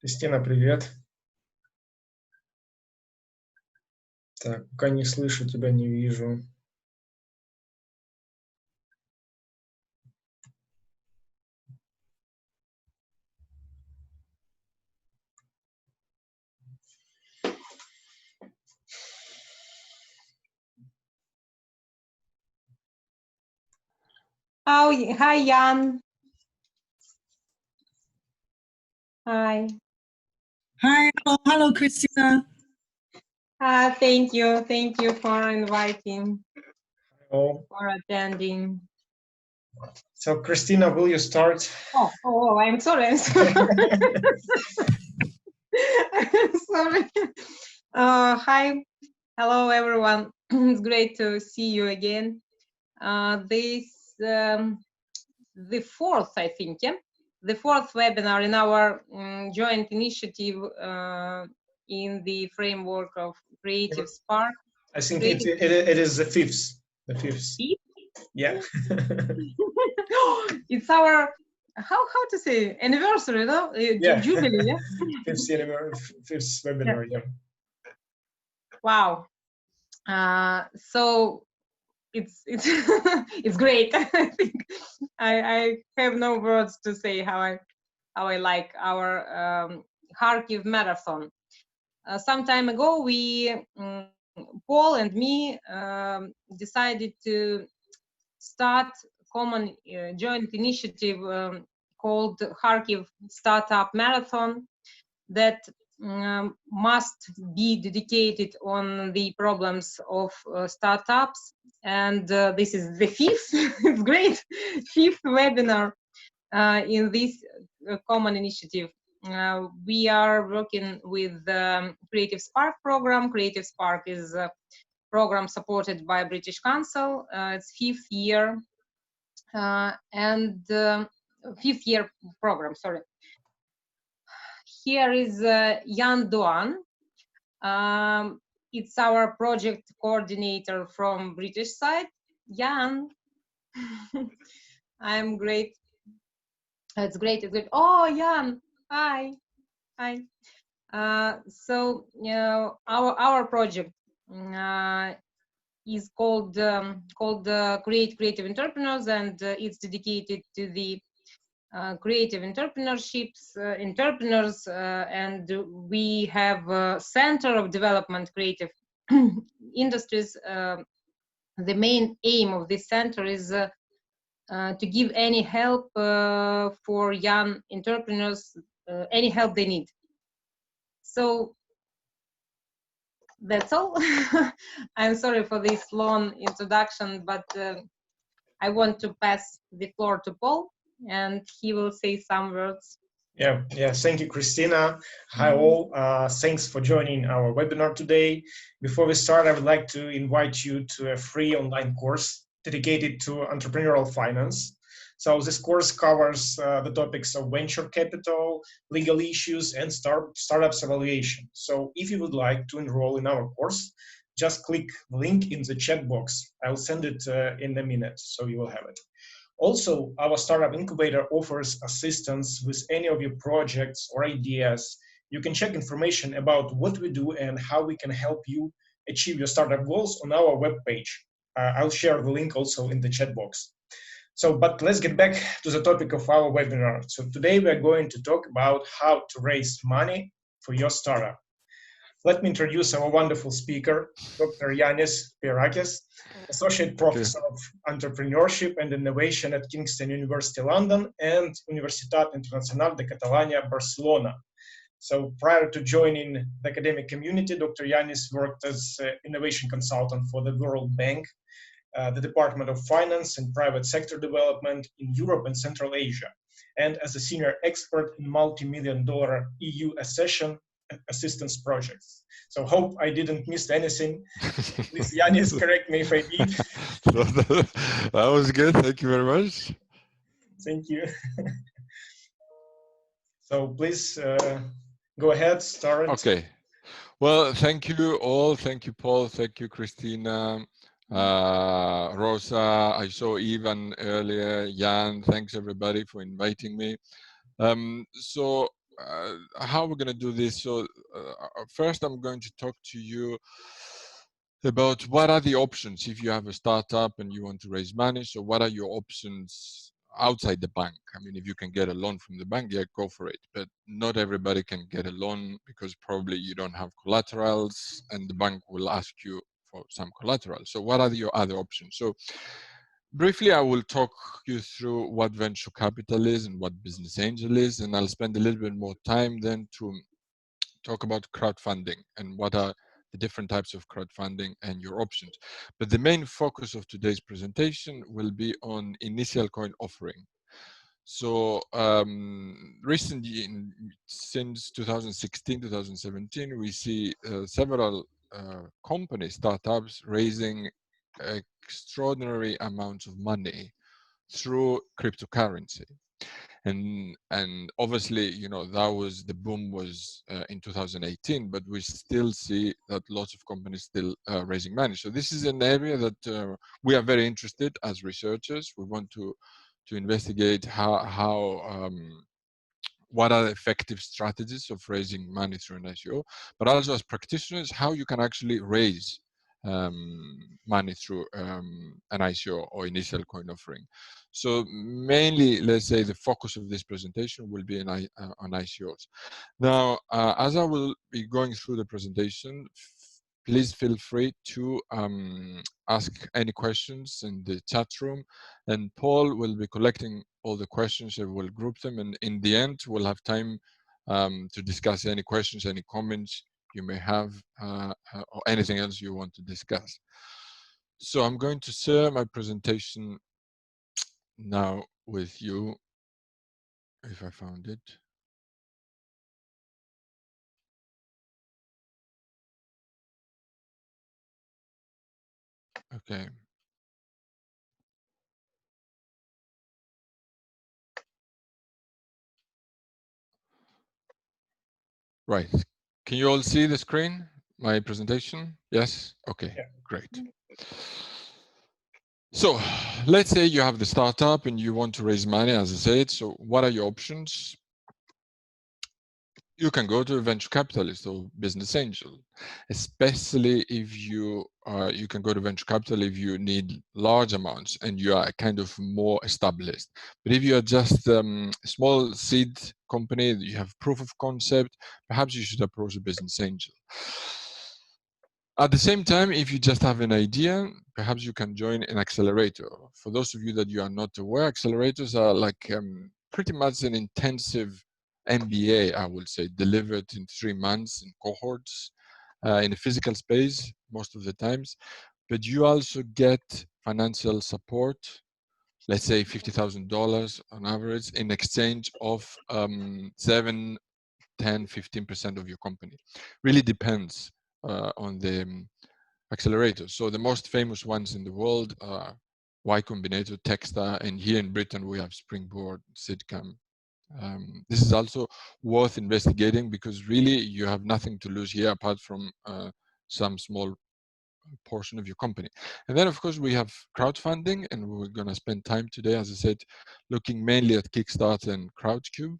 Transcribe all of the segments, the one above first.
Кристина, привет. Так, пока не слышу, тебя не вижу. Oh, hi, Jan. Hi. Hi, hello, Christina. Thank you for inviting, Oh, for attending. so Christina, will you start? Oh, I'm sorry. I'm sorry. I'm sorry. Hi, hello, everyone. It's great to see you again. This the fourth, I think, yeah, the fourth webinar in our joint initiative in the framework of Creative Spark. I think it is the fifth. The fifth. Yeah. It's our how to say anniversary, no? Yeah. Jubilee, yeah. fifth webinar. Yeah. Wow. So it's it's great. I think I have no words to say how I like our Kharkiv marathon. Some time ago, Paul and me decided to start common joint initiative called Kharkiv Startup Marathon that must be dedicated on the problems of startups. And this is the fifth, it's great, fifth webinar in this common initiative. We are working with the Creative Spark program. Creative Spark is a program supported by British Council. It's fifth year fifth year program, sorry. Here is Jan Doan. It's our project coordinator from British side. Jan, I'm great. It's great, it's good. Oh, Jan, hi. So our project is called Create Creative Entrepreneurs, and it's dedicated to the creative entrepreneurships, entrepreneurs, and we have a center of development creative industries. The main aim of this center is to give any help for young entrepreneurs, any help they need. So that's all. I'm sorry for this long introduction, but I want to pass the floor to Paul, and he will say some words. Yeah. Thank you, Christina. Hi, all. Thanks for joining our webinar today. Before we start, I would like to invite you to a free online course dedicated to entrepreneurial finance. So this course covers the topics of venture capital, legal issues, and startups evaluation. So if you would like to enroll in our course, just click the link in the chat box. I'll send it in a minute, so you will have it. Also, our startup incubator offers assistance with any of your projects or ideas. You can check information about what we do and how we can help you achieve your startup goals on our webpage. I'll share the link also in the chat box. So, but let's get back to the topic of our webinar. So today we're going to talk about how to raise money for your startup. Let me introduce our wonderful speaker, Dr. Yannis Pierrakis, Associate Professor of Entrepreneurship and Innovation at Kingston University London and Universitat Internacional de Catalunya, Barcelona. So prior to joining the academic community, Dr. Yannis worked as an innovation consultant for the World Bank, the Department of Finance and Private Sector Development in Europe and Central Asia, and as a senior expert in multi-million-dollar EU accession assistance projects. So hope I didn't miss anything. Please, Yannis, correct me if I did. That was good. Thank you very much. Thank you. So please go ahead, start. Okay. Well, thank you all. Thank you, Paul. Thank you, Christina. Rosa, I saw Ivan earlier. Jan, thanks everybody for inviting me. So how we're going to do this. So first I'm going to talk to you about what are the options if you have a startup and you want to raise money. So what are your options outside the bank? I mean, if you can get a loan from the bank, yeah, go for it. But not everybody can get a loan because probably you don't have collaterals and the bank will ask you for some collateral. So what are your other options? So briefly, I will talk you through what venture capital is and what business angel is, and I'll spend a little bit more time then to talk about crowdfunding and what are the different types of crowdfunding and your options. But the main focus of today's presentation will be on initial coin offering. So recently, since 2016, 2017, we see several companies, startups raising extraordinary amounts of money through cryptocurrency. And obviously, you know, that was the boom was in 2018, but we still see that lots of companies still raising money. So this is an area that we are very interested as researchers. We want to investigate what are the effective strategies of raising money through an ICO, but also as practitioners, how you can actually raise money through an ICO or initial coin offering. So mainly, let's say the focus of this presentation will be on ICOs. Now, as I will be going through the presentation, please feel free to ask any questions in the chat room, and Paul will be collecting all the questions and we'll group them, and in the end we'll have time to discuss any questions, any comments you may have, or anything else you want to discuss. So I'm going to share my presentation now with you, if I found it. Okay. Right. Can you all see the screen, my presentation? Yes? Okay, Yeah. great. So let's say you have the startup and you want to raise money, as I said. So what are your options? You can go to a venture capitalist or business angel, especially if you can go to venture capital if you need large amounts and you are kind of more established. But if you are just a small seed company, you have proof of concept, perhaps you should approach a business angel. At the same time, if you just have an idea, perhaps you can join an accelerator. For those of you that you are not aware, accelerators are like pretty much an intensive MBA, I would say, delivered in 3 months in cohorts in a physical space most of the times. But you also get financial support, let's say $50,000 on average, in exchange of 7, 10, 15% of your company. Really depends on the accelerators. So the most famous ones in the world are Y Combinator, Techstar, and here in Britain we have Springboard, Sidcam. This is also worth investigating because really you have nothing to lose here apart from some small portion of your company. And then of course we have crowdfunding, and we're going to spend time today, as I said, looking mainly at Kickstarter and Crowdcube.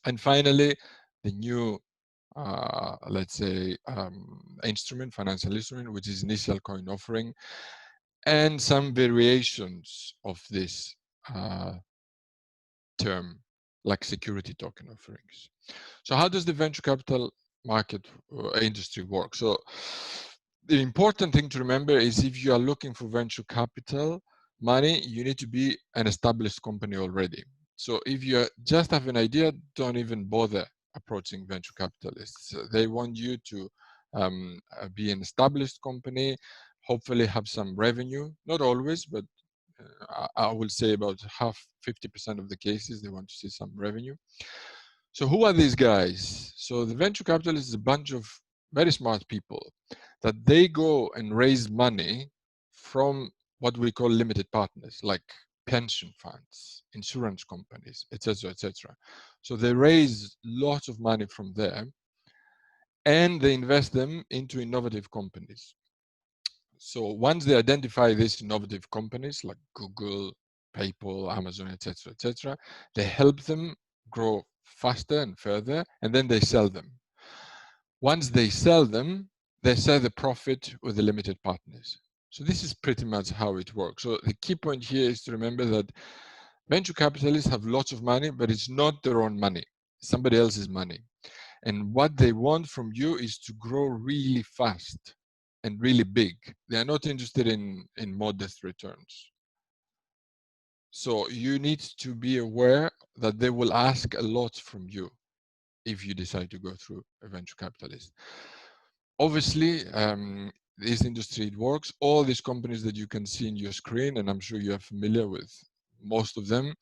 And finally, the new let's say instrument, financial instrument, which is initial coin offering, and some variations of this term, like security token offerings. So how does the venture capital market industry work? So the important thing to remember is if you are looking for venture capital money, you need to be an established company already. So if you just have an idea, don't even bother approaching venture capitalists. They want you to be an established company, hopefully have some revenue, not always, but I will say about 50% of the cases, they want to see some revenue. So who are these guys? So the venture capitalist is a bunch of very smart people that they go and raise money from what we call limited partners, like pension funds, insurance companies, etc., etc. So they raise lots of money from there and they invest them into innovative companies. So once they identify these innovative companies like Google, PayPal, Amazon, etc., etc., they help them grow faster and further, and then they sell them. Once they sell them, they share the profit with the limited partners. So this is pretty much how it works. So the key point here is to remember that venture capitalists have lots of money, but it's not their own money, it's somebody else's money. And what they want from you is to grow really fast and really big. They are not interested in modest returns. So you need to be aware that they will ask a lot from you if you decide to go through a venture capitalist. Obviously, this industry, it works. All these companies that you can see in your screen, and I'm sure you are familiar with most of them,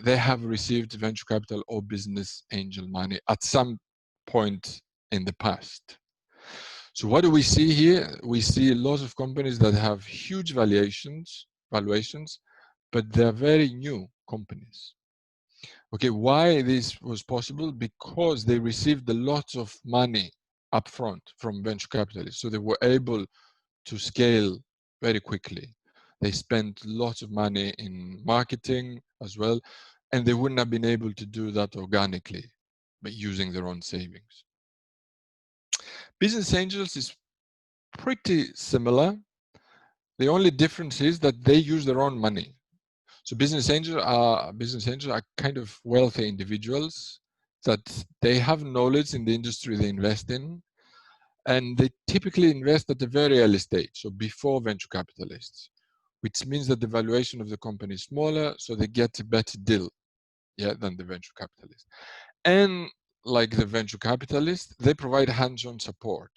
they have received venture capital or business angel money at some point in the past. So what do we see here? We see a lot of companies that have huge valuations, but they're very new companies. Okay, why this was possible? Because they received a lot of money upfront from venture capitalists. So they were able to scale very quickly. They spent lots of money in marketing as well, and they wouldn't have been able to do that organically by using their own savings. Business angels is pretty similar. The only difference is that they use their own money. So business angels are kind of wealthy individuals that they have knowledge in the industry they invest in, and they typically invest at a very early stage, so before venture capitalists, which means that the valuation of the company is smaller, so they get a better deal, than the venture capitalist. And like the venture capitalist, they provide hands-on support.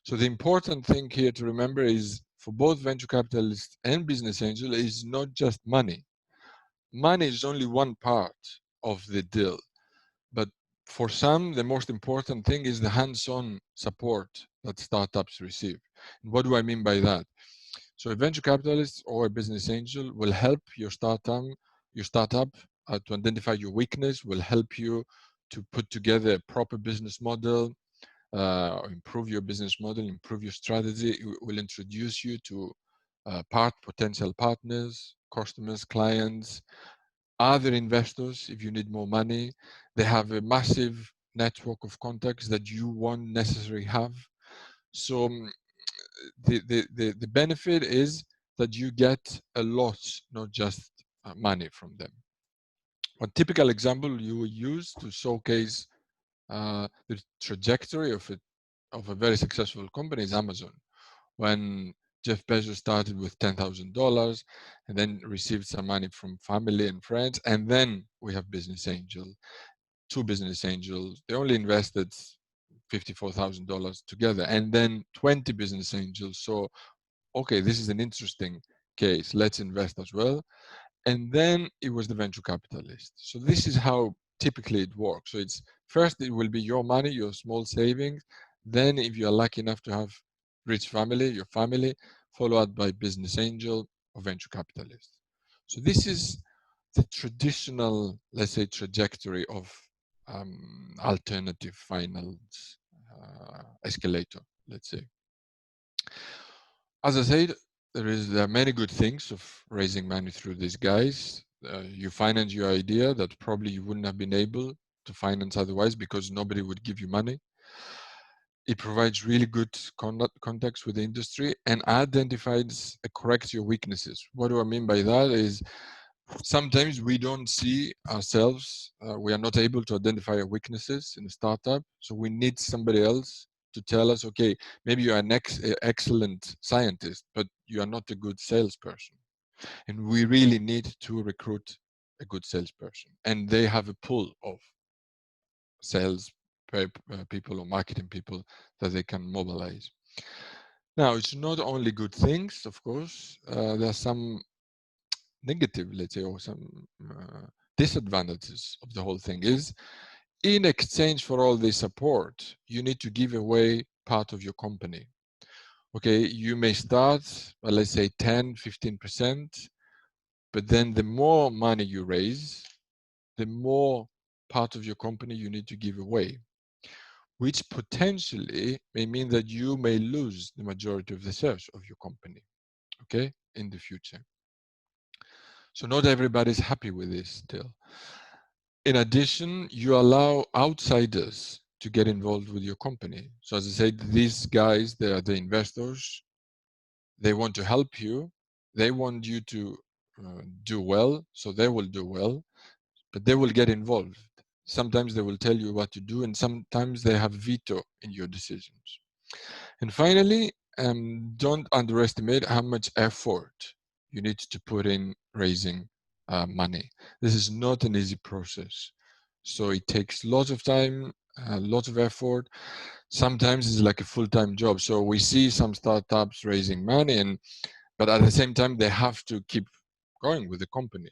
So the important thing here to remember is for both venture capitalists and business angel is not just money. Money is only one part of the deal, but for some, the most important thing is the hands-on support that startups receive. And what do I mean by that? So a venture capitalist or a business angel will help your startup to identify your weakness, will help you to put together a proper business model, improve your business model, improve your strategy. It will introduce you to potential partners, customers, clients, other investors if you need more money. They have a massive network of contacts that you won't necessarily have. So the benefit is that you get a lot, not just money from them. One typical example you will use to showcase the trajectory of a very successful company is Amazon. When Jeff Bezos started with $10,000 and then received some money from family and friends, and then we have business angels, two business angels. They only invested $54,000 together, and then 20 business angels. So, okay, this is an interesting case. Let's invest as well. And then it was the venture capitalist. So this is how typically it works. So it's first it will be your money, your small savings. Then if you're lucky enough to have rich family, your family, followed by business angel or venture capitalist. So this is the traditional, let's say, trajectory of alternative finance escalator, let's say. As I said, there are many good things of raising money through these guys. You finance your idea that probably you wouldn't have been able to finance otherwise because nobody would give you money. It provides really good contacts with the industry and identifies and corrects your weaknesses. What do I mean by that is sometimes we don't see ourselves, we are not able to identify our weaknesses in a startup. So we need somebody else to tell us, okay, maybe you're an excellent scientist, but you are not a good salesperson. And we really need to recruit a good salesperson. And they have a pool of sales people or marketing people that they can mobilize. Now, it's not only good things, of course. There are some negative, let's say, or some disadvantages of the whole thing is in exchange for all this support, you need to give away part of your company. Okay, you may start, well, let's say 10, 15%, but then the more money you raise, the more part of your company you need to give away, which potentially may mean that you may lose the majority of the shares of your company, okay, in the future. So not everybody's happy with this still. In addition, you allow outsiders to get involved with your company. So as I said, these guys, they are the investors. They want to help you. They want you to do well, so they will do well, but they will get involved. Sometimes they will tell you what to do, and sometimes they have veto in your decisions. And finally, don't underestimate how much effort you need to put in raising money. This is not an easy process. So it takes lots of time, lots of effort. Sometimes it's like a full-time job. So we see some startups raising money, but at the same time, they have to keep going with the company.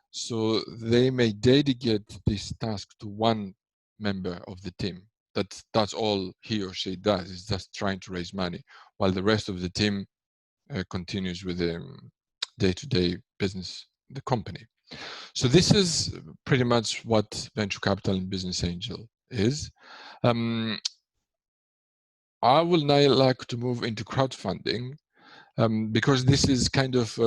So they may dedicate this task to one member of the team. That's all he or she does, is just trying to raise money, while the rest of the team continues with the day-to-day business, the company. So this is pretty much what venture capital and business angel is. I will now like to move into crowdfunding because this is kind of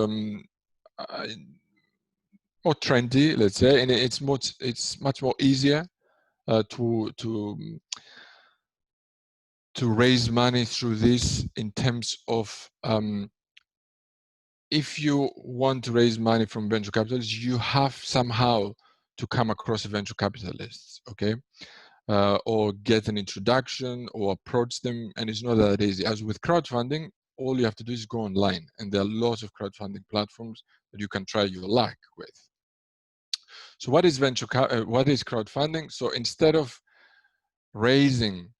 more trendy, let's say, and it's much more easier to raise money through this, in terms of if you want to raise money from venture capitalists, you have somehow to come across a venture capitalists, okay? Or get an introduction or approach them, and it's not that easy. As with crowdfunding, all you have to do is go online, and there are lots of crowdfunding platforms that you can try your luck with. So what is crowdfunding? So instead of raising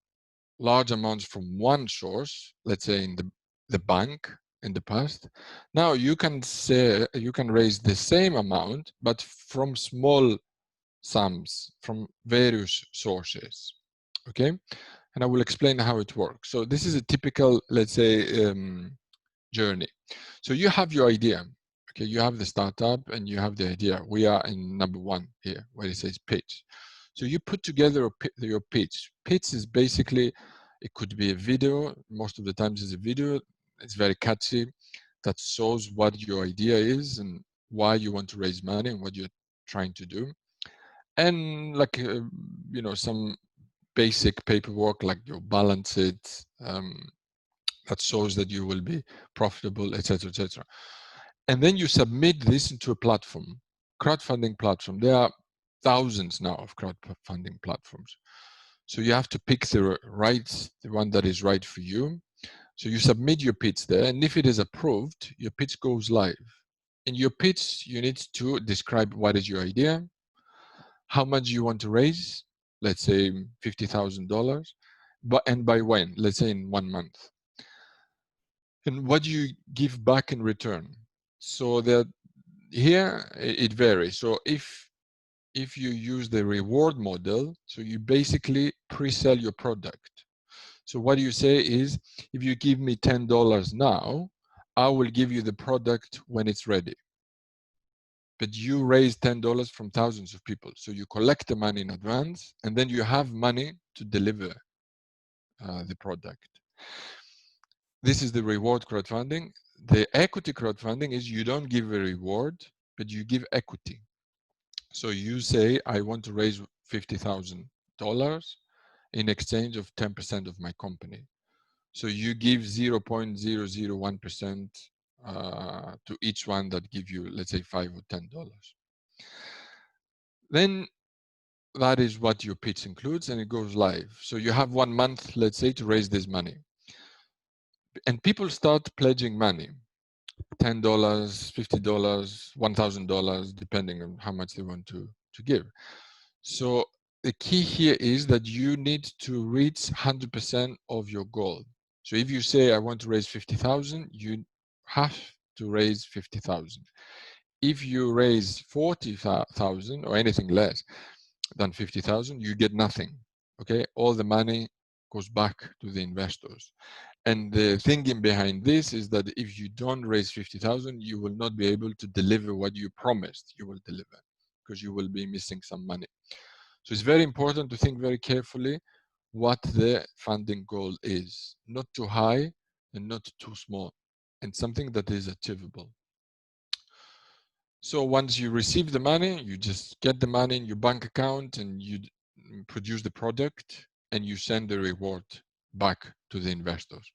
large amounts from one source, let's say in the bank in the past, now you can raise the same amount, but from small sums from various sources, okay? And I will explain how it works. So this is a typical, let's say, journey. So you have your idea, okay? You have the startup and you have the idea. We are in number 1 here, where it says pitch. So you put together your pitch. Pitch is basically, it could be a video. Most of the times it's a video. It's very catchy. That shows what your idea is and why you want to raise money and what you're trying to do. And like, you know, some basic paperwork, like your balance sheet, that shows that you will be profitable, etc., etc. And then you submit this into a platform, crowdfunding platform. There are thousands now of crowdfunding platforms. So you have to pick the one that is right for you. So you submit your pitch there, and if it is approved, your pitch goes live. In your pitch, you need to describe what is your idea, how much you want to raise, let's say $50,000, and by when, let's say in 1 month. And what do you give back in return? So that here it varies. So if you use the reward model, so you basically pre-sell your product. So what you say is, if you give me $10 now, I will give you the product when it's ready. But you raise $10 from thousands of people. So you collect the money in advance, and then you have money to deliver the product. This is the reward crowdfunding. The equity crowdfunding is you don't give a reward, but you give equity. So you say, I want to raise $50,000 in exchange of 10% of my company. So you give 0.001% to each one that give you, let's say, $5 or $10. Then that is what your pitch includes, and it goes live. So you have 1 month, let's say, to raise this money. And people start pledging money, $10, $50, $1,000, depending on how much they want to give. So the key here is that you need to reach 100% of your goal. So if you say, I want to raise 50,000, you have to raise 50,000. If you raise 40,000 or anything less than 50,000, you get nothing, okay? All the money goes back to the investors. And the thinking behind this is that if you don't raise 50,000, you will not be able to deliver what you promised you will deliver, because you will be missing some money. So it's very important to think very carefully what the funding goal is, not too high and not too small, and something that is achievable. So once you receive the money, you just get the money in your bank account and you produce the product and you send the reward back to the investors.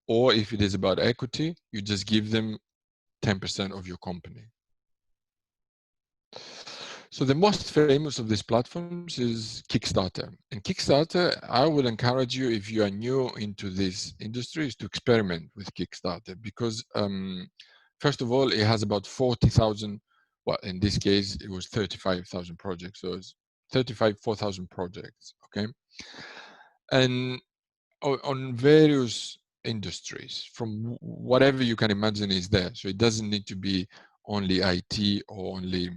Or if it is about equity, you just give them 10% of your company. So the most famous of these platforms is Kickstarter. And Kickstarter, I would encourage you, if you are new into this industry, is to experiment with Kickstarter because first of all, it has about 40,000, well, in this case, it was 35,000 projects. So it's 4,000 projects, okay? And on various industries, from whatever you can imagine is there. So it doesn't need to be only IT or only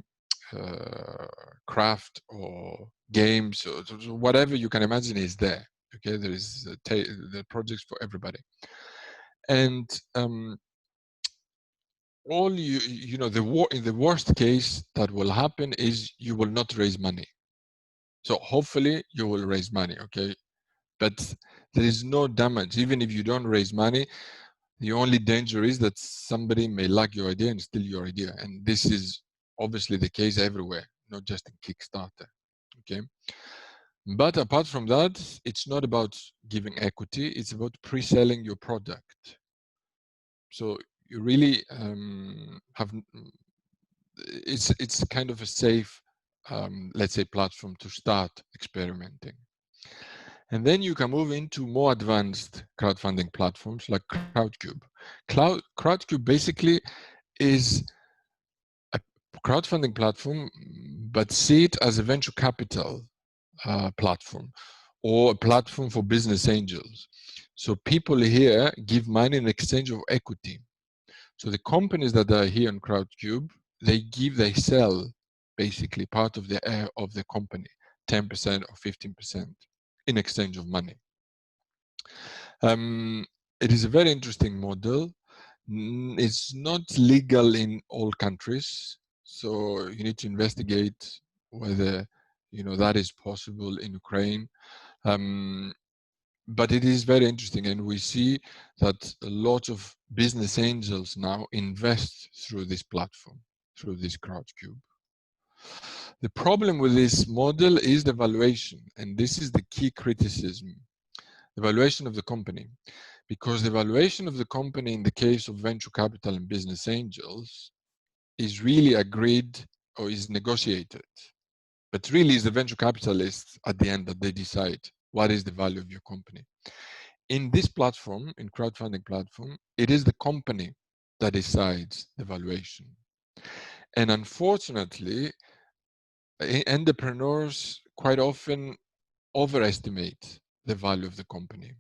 craft or games, or so whatever you can imagine is there. Okay, there is the projects for everybody. And all you know, in the worst case that will happen is you will not raise money. So hopefully you will raise money, okay? But there is no damage. Even if you don't raise money, the only danger is that somebody may like your idea and steal your idea. And this is obviously the case everywhere, not just in Kickstarter, okay? But apart from that, it's not about giving equity, it's about pre-selling your product. So you really it's kind of a safe, let's say, platform to start experimenting. And then you can move into more advanced crowdfunding platforms like Crowdcube. Crowdcube basically is a crowdfunding platform, but see it as a venture capital platform or a platform for business angels. So people here give money in exchange of equity. So the companies that are here on Crowdcube, they sell basically part of the company, 10% or 15%. In exchange of money. It is a very interesting model. It's not legal in all countries, so you need to investigate whether that is possible in Ukraine. But it is very interesting, and we see that a lot of business angels now invest through this platform, through this Crowdcube. The problem with this model is the valuation, and this is the key criticism, the valuation of the company. Because the valuation of the company in the case of venture capital and business angels is really agreed or is negotiated. But really it's the venture capitalists at the end that they decide what is the value of your company. In this platform, in crowdfunding platform, it is the company that decides the valuation. And unfortunately, entrepreneurs quite often overestimate the value of the company.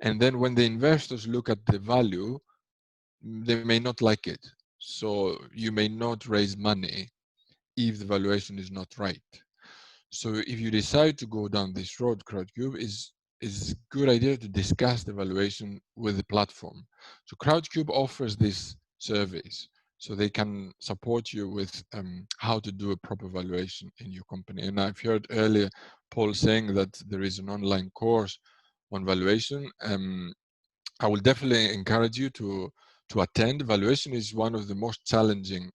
And then when the investors look at the value, they may not like it. So you may not raise money if the valuation is not right. So if you decide to go down this road, Crowdcube is a good idea to discuss the valuation with the platform. So Crowdcube offers these surveys, so they can support you with how to do a proper valuation in your company. And I've heard earlier Paul saying that there is an online course on valuation. I will definitely encourage you to attend. Valuation is one of the most challenging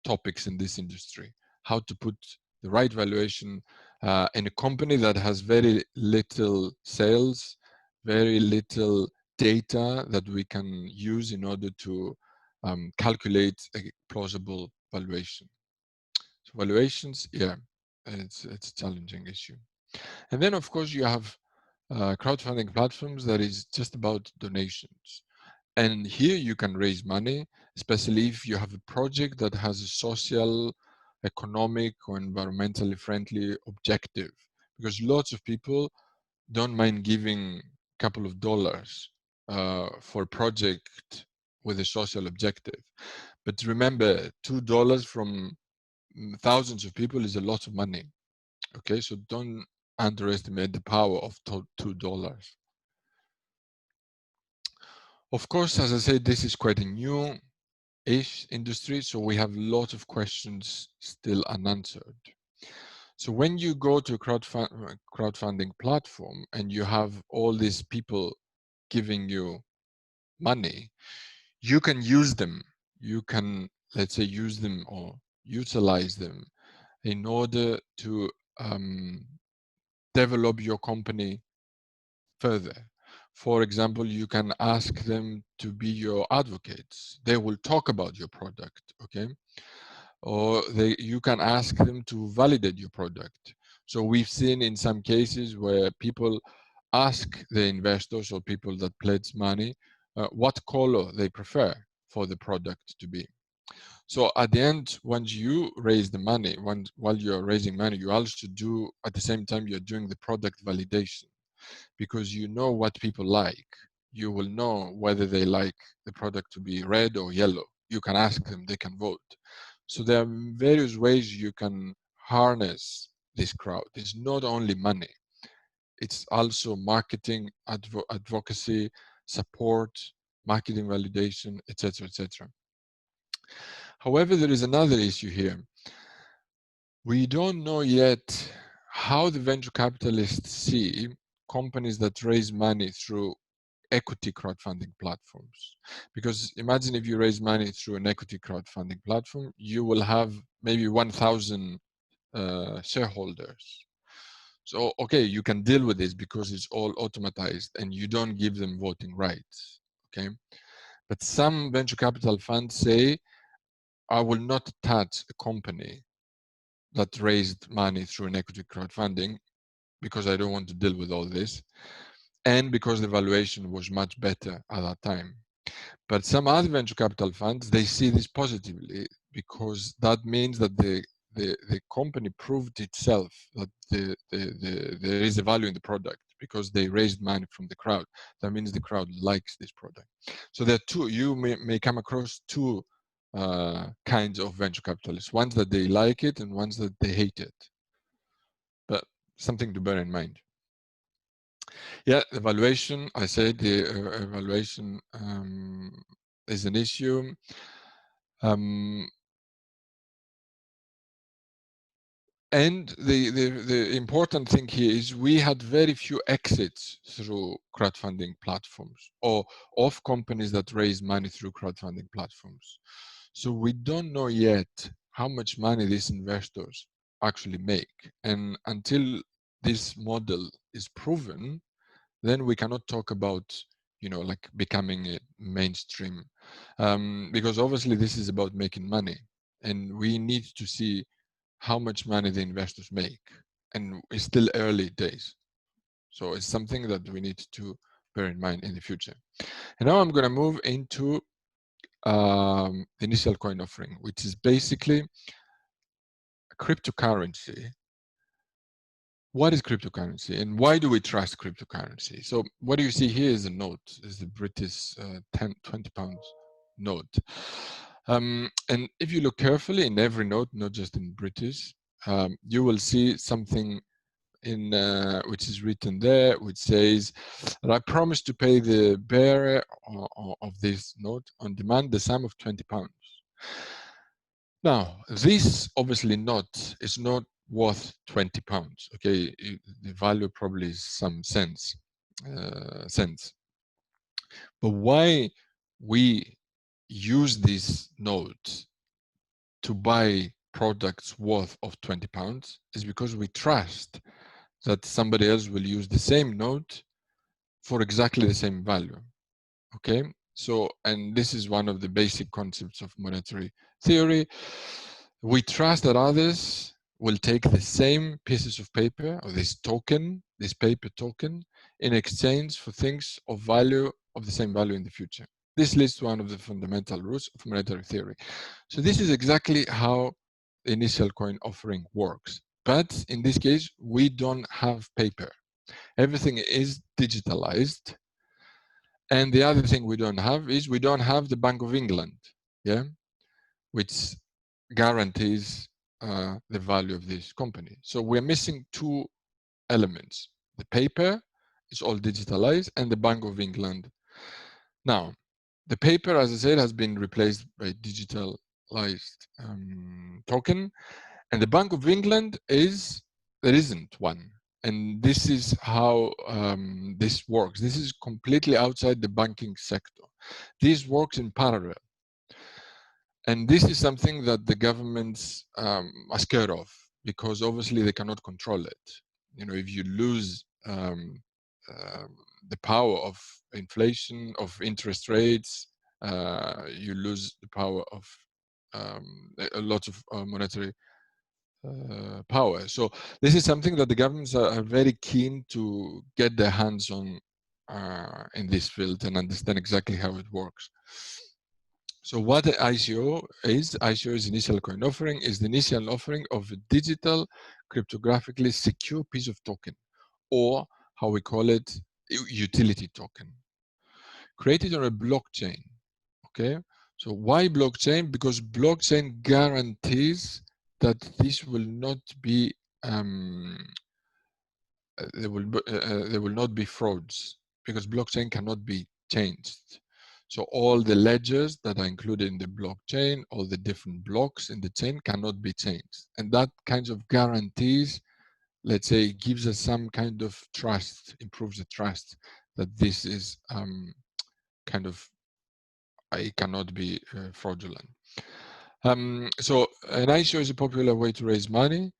topics in this industry. How to put the right valuation in a company that has very little sales, very little data that we can use in order to calculate a plausible valuation. So valuations, yeah, it's a challenging issue. And then of course you have crowdfunding platforms that is just about donations. And here you can raise money, especially if you have a project that has a social, economic, or environmentally friendly objective. Because lots of people don't mind giving a couple of dollars for a project with a social objective. But remember, $2 from thousands of people is a lot of money. Okay, so don't underestimate the power of $2. Of course, as I said, this is quite a new-ish industry, so we have lots of questions still unanswered. So when you go to a crowdfunding platform and you have all these people giving you money, you can use them. You can, let's say, use them or utilize them in order to develop your company further. For example, you can ask them to be your advocates. They will talk about your product, okay? Or you can ask them to validate your product. So we've seen in some cases where people ask the investors or people that pledge money what color they prefer for the product to be. So at the end, once you raise the money, while you're raising money, you also do, at the same time, you're doing the product validation, because you know what people like. You will know whether they like the product to be red or yellow. You can ask them, they can vote. So there are various ways you can harness this crowd. It's not only money. It's also marketing, advocacy, support, marketing validation, etc., etc. However, there is another issue here. We don't know yet how the venture capitalists see companies that raise money through equity crowdfunding platforms. Because imagine if you raise money through an equity crowdfunding platform, you will have maybe 1,000 shareholders. So, okay, you can deal with this because it's all automatized and you don't give them voting rights, okay? But some venture capital funds say, I will not touch a company that raised money through an equity crowdfunding because I don't want to deal with all this, and because the valuation was much better at that time. But some other venture capital funds, they see this positively, because that means that the company proved itself that there is a value in the product because they raised money from the crowd. That means the crowd likes this product. So there are two, you may come across two kinds of venture capitalists, ones that they like it and ones that they hate it. But something to bear in mind. Yeah, evaluation, I said the evaluation is an issue. And the important thing here is we had very few exits through crowdfunding platforms or of companies that raise money through crowdfunding platforms. So we don't know yet how much money these investors actually make. And until this model is proven, then we cannot talk about, you know, like becoming a mainstream, because obviously this is about making money, and we need to see how much money the investors make, and it's still early days. So it's something that we need to bear in mind in the future. And now I'm going to move into the initial coin offering, which is basically a cryptocurrency. What is cryptocurrency and why do we trust cryptocurrency? So what you see here is a note, is the British 20 pounds note. And if you look carefully in every note, not just in British, you will see something in which is written there, which says that I promise to pay the bearer of this note on demand the sum of 20 pounds. Now, this obviously is not worth 20 pounds, okay? The value probably is some cents. But why we use this note to buy products worth of 20 pounds is because we trust that somebody else will use the same note for exactly the same value, okay? So, and this is one of the basic concepts of monetary theory. We trust that others will take the same pieces of paper or this token, this paper token, in exchange for things of value, of the same value in the future. This leads to one of the fundamental rules of monetary theory. So this is exactly how the initial coin offering works. But in this case, we don't have paper. Everything is digitalized. And the other thing we don't have is we don't have the Bank of England, yeah, which guarantees the value of this company. So we're missing two elements. The paper is all digitalized and the Bank of England. Now, the paper, as I said, has been replaced by digitalized token. And the Bank of England there isn't one. And this is how this works. This is completely outside the banking sector. This works in parallel. And this is something that the governments are scared of, because obviously they cannot control it. You know, if you lose the power of inflation, of interest rates, you lose the power of a lot of monetary power. So this is something that the governments are very keen to get their hands on in this field and understand exactly how it works. So what the ICO is initial coin offering, is the initial offering of a digital cryptographically secure piece of token, or how we call it, utility token, created on a blockchain. Okay, so why blockchain? Because blockchain guarantees that this will not be there will not be frauds, because blockchain cannot be changed. So all the ledgers that are included in the blockchain, all the different blocks in the chain cannot be changed. And that kind of guarantees, let's say, gives us some kind of trust, improves the trust that this is kind of, it cannot be fraudulent. So an ICO is a popular way to raise money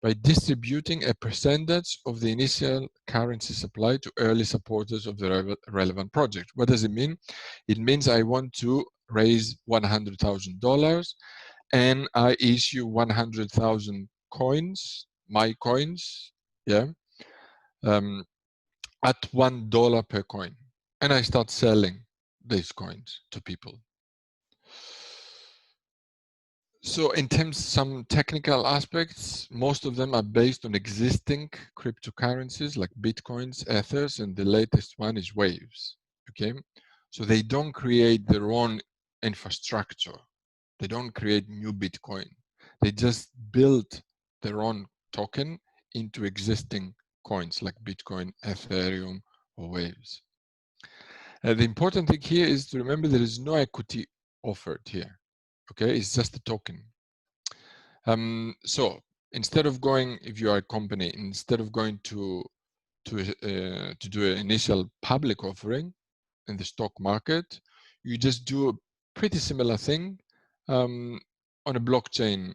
by distributing a percentage of the initial currency supply to early supporters of the relevant project. What does it mean? It means I want to raise $100,000 and I issue 100,000 coins, my coins, yeah, at $1 per coin. And I start selling these coins to people. So in terms of some technical aspects, most of them are based on existing cryptocurrencies like Bitcoins, Ethers, and the latest one is Waves, okay? So they don't create their own infrastructure. They don't create new Bitcoin. They just build their own token into existing coins like Bitcoin, Ethereum, or Waves. The important thing here is to remember there is no equity offered here. Okay, it's just a token. So instead of going, if you are a company, instead of going to do an initial public offering in the stock market, you just do a pretty similar thing on a blockchain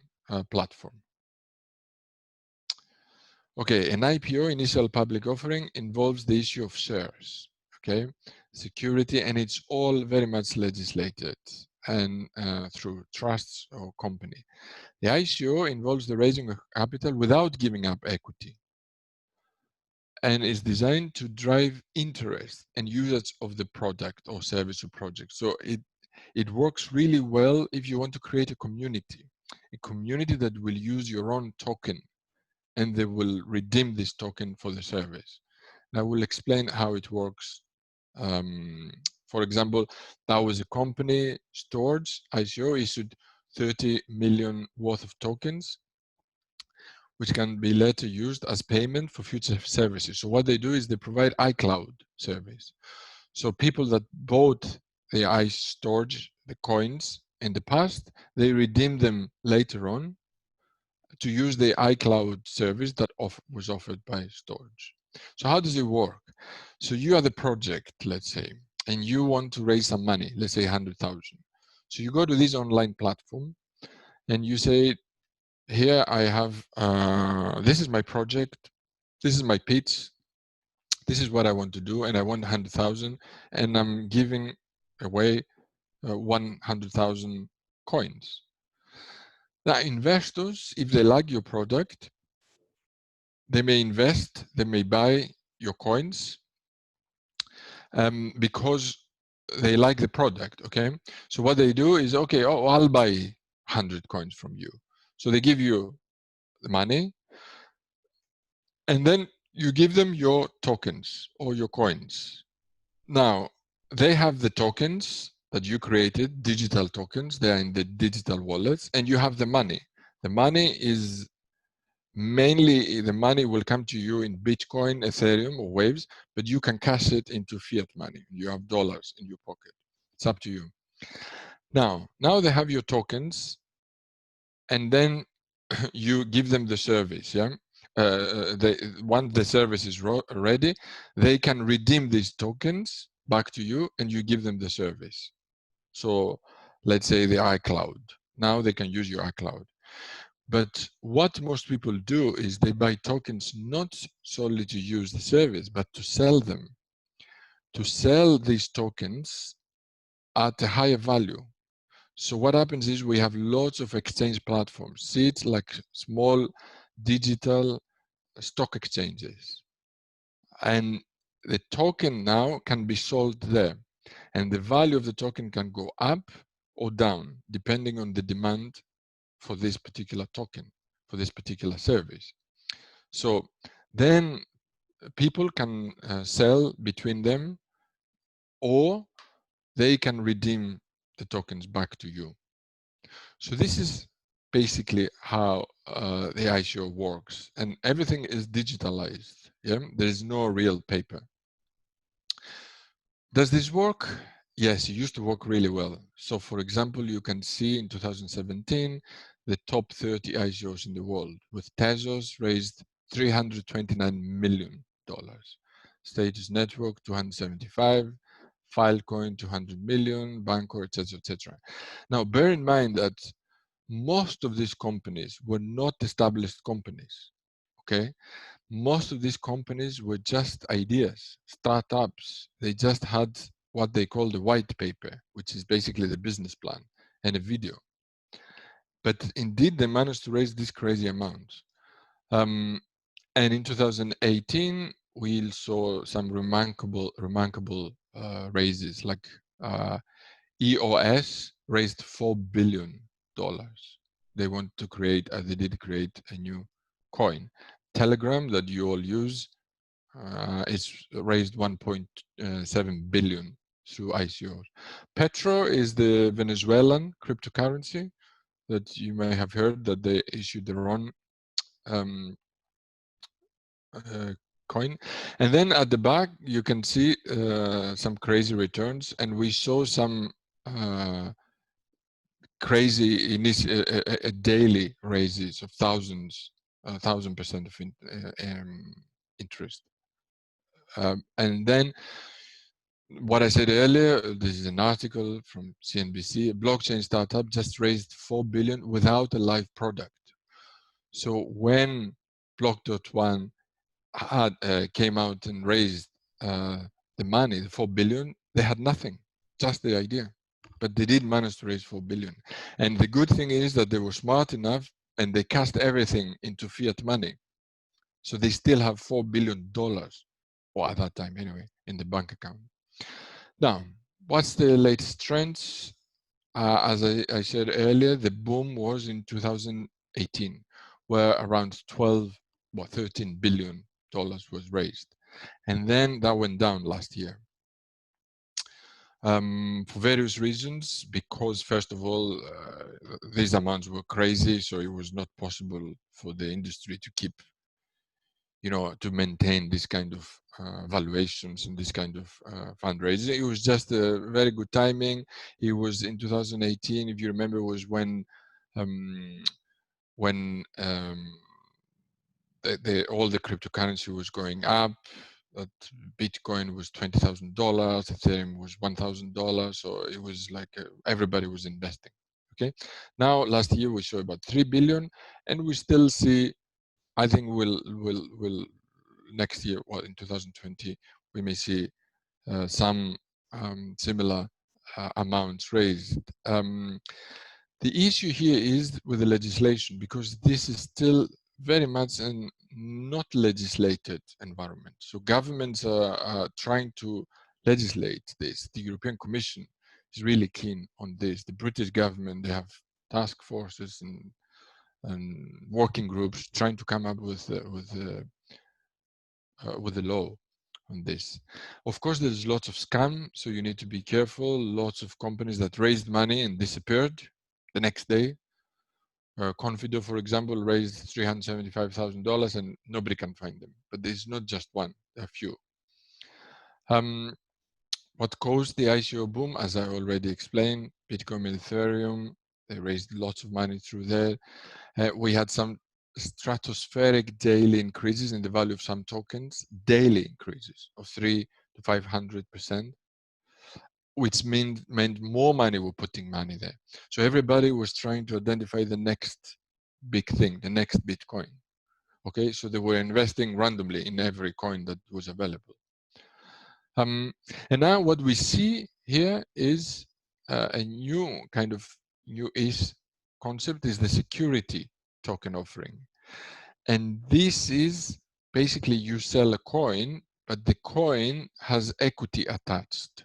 platform. Okay, an IPO, initial public offering, involves the issue of shares. Okay, security, and it's all very much legislated and through trusts or company. The ICO involves the raising of capital without giving up equity and is designed to drive interest and usage of the product or service or project. So it works really well if you want to create a community that will use your own token and they will redeem this token for the service. And I will explain how it works. For example, that was a company, Storage, ICO, issued 30 million worth of tokens, which can be later used as payment for future services. So what they do is they provide iCloud service. So people that bought the iStorage, the coins in the past, they redeem them later on to use the iCloud service that was offered by Storage. So how does it work? So you are the project, let's say, and you want to raise some money, let's say 100,000. So you go to this online platform and you say, here I have, this is my project, this is my pitch, this is what I want to do, and I want 100,000, and I'm giving away 100,000 coins. Now, investors, if they like your product, they may invest, they may buy your coins because they like the product, okay? So what they do is, okay, oh, I'll buy 100 coins from you. So they give you the money, and then you give them your tokens or your coins. Now, they have the tokens that you created, digital tokens, they're in the digital wallets, and you have the money. The money is mainly, the money will come to you in Bitcoin, Ethereum, or Waves, but you can cash it into fiat money. You have dollars in your pocket. It's up to you. Now they have your tokens, and then you give them the service, yeah? Once the service is ready, they can redeem these tokens back to you and you give them the service. So let's say the iCloud. Now they can use your iCloud. But what most people do is they buy tokens not solely to use the service, but to sell them. To sell these tokens at a higher value. So what happens is we have lots of exchange platforms. See it like small digital stock exchanges. And the token now can be sold there. And the value of the token can go up or down, depending on the demand for this particular token, for this particular service. So then people can sell between them, or they can redeem the tokens back to you. So this is basically how the ICO works, and everything is digitalized. Yeah, there is no real paper. Does this work? Yes, it used to work really well. So for example, you can see in 2017, the top 30 ICOs in the world, with Tezos raised $329 million, Status Network 275, Filecoin 200 million, Bancor, etc., etc. Now, bear in mind that most of these companies were not established companies, okay? Most of these companies were just ideas, startups. They just had what they call the white paper, which is basically the business plan and a video. But indeed, they managed to raise these crazy amounts. And in 2018, we saw some remarkable raises, like EOS raised $4 billion. They want to create, they did create a new coin. Telegram, that you all use, it's raised 1.7 billion through ICOs. Petro is the Venezuelan cryptocurrency that you may have heard that they issued their own coin. And then at the back, you can see some crazy returns, and we saw some crazy daily raises of thousands, 1,000% of interest. And then what I said earlier, this is an article from CNBC, a blockchain startup just raised 4 billion without a live product. So when Block.one had came out and raised the money, the 4 billion, they had nothing, just the idea. But they did manage to raise 4 billion. And the good thing is that they were smart enough and they cast everything into fiat money. So they still have $4 billion, or at that time anyway, in the bank account. Now, what's the latest trends? As I said earlier, the boom was in 2018, where around 13 billion dollars was raised. And then that went down last year. For various reasons, because first of all, these amounts were crazy, so it was not possible for the industry to keep, to maintain this kind of valuations and this kind of fundraising. It was just a very good timing. It was in 2018, if you remember, was when all the cryptocurrency was going up. That Bitcoin was $20,000, Ethereum was $1,000, so it was like everybody was investing. Okay, now last year we saw about 3 billion, and we still see. I think we'll next year, well, in 2020, we may see some similar amounts raised. The issue here is with the legislation, because this is still very much a not legislated environment. So governments are trying to legislate this. The European Commission is really keen on this. The British government, they have task forces and working groups trying to come up with the law on this. Of course, there's lots of scam, so you need to be careful. Lots of companies that raised money and disappeared the next day. Confido, for example, raised $375,000 and nobody can find them. But there's not just one, there are a few. What caused the ICO boom, as I already explained, Bitcoin and Ethereum, they raised lots of money through there. We had some stratospheric daily increases in the value of some tokens, daily increases of 300 to 500%. which meant more money were putting money there. So everybody was trying to identify the next big thing, the next Bitcoin. Okay, so they were investing randomly in every coin that was available. And now what we see here is a new kind of new-ish concept is the security token offering. And this is basically you sell a coin, but the coin has equity attached.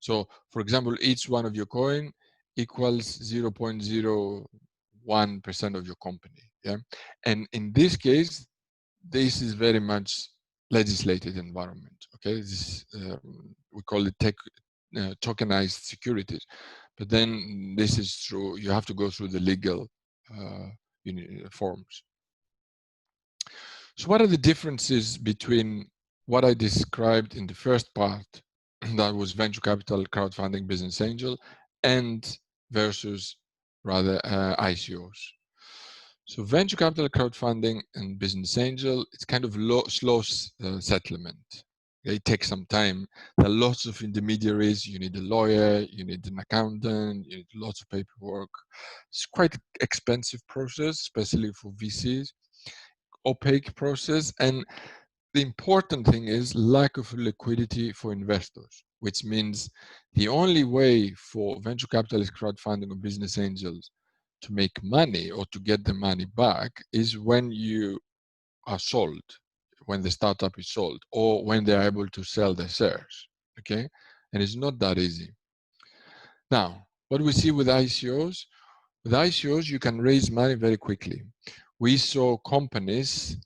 So for example, each one of your coin equals 0.01% of your company. Yeah. And in this case, this is very much legislated environment. Okay, this we call it tokenized securities, but then this is through, you have to go through the legal forms. So what are the differences between what I described in the first part, that was venture capital, crowdfunding, business angel, and versus rather ICOs? So venture capital, crowdfunding, and business angel, it's kind of slow settlement. It takes some time. There are lots of intermediaries. You need a lawyer, you need an accountant, you need lots of paperwork. It's quite an expensive process, especially for VCs. Opaque process, and the important thing is lack of liquidity for investors, which means the only way for venture capitalists, crowdfunding, or business angels to make money or to get the money back is when you are sold, when the startup is sold, or when they're able to sell their shares. Okay, and it's not that easy. Now, what we see with ICOs, you can raise money very quickly. We saw companies,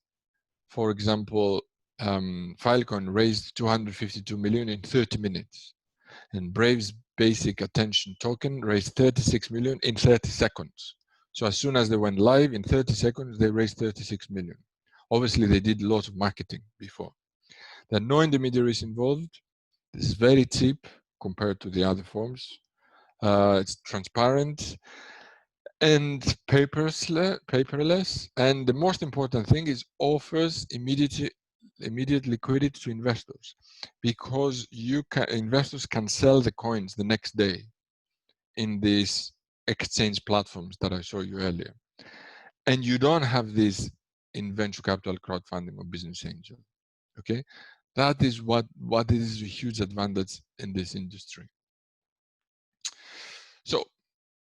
for example, Filecoin raised 252 million in 30 minutes, and Brave's basic attention token raised 36 million in 30 seconds. So as soon as they went live, in 30 seconds, they raised 36 million. Obviously, they did lots of marketing before. There are no intermediaries involved. This is very cheap compared to the other forms. It's transparent and paperless, and the most important thing is offers immediate liquidity to investors, because investors can sell the coins the next day in these exchange platforms that I showed you earlier, and you don't have this in venture capital, crowdfunding, or business angel. Okay, that is what is a huge advantage in this industry. So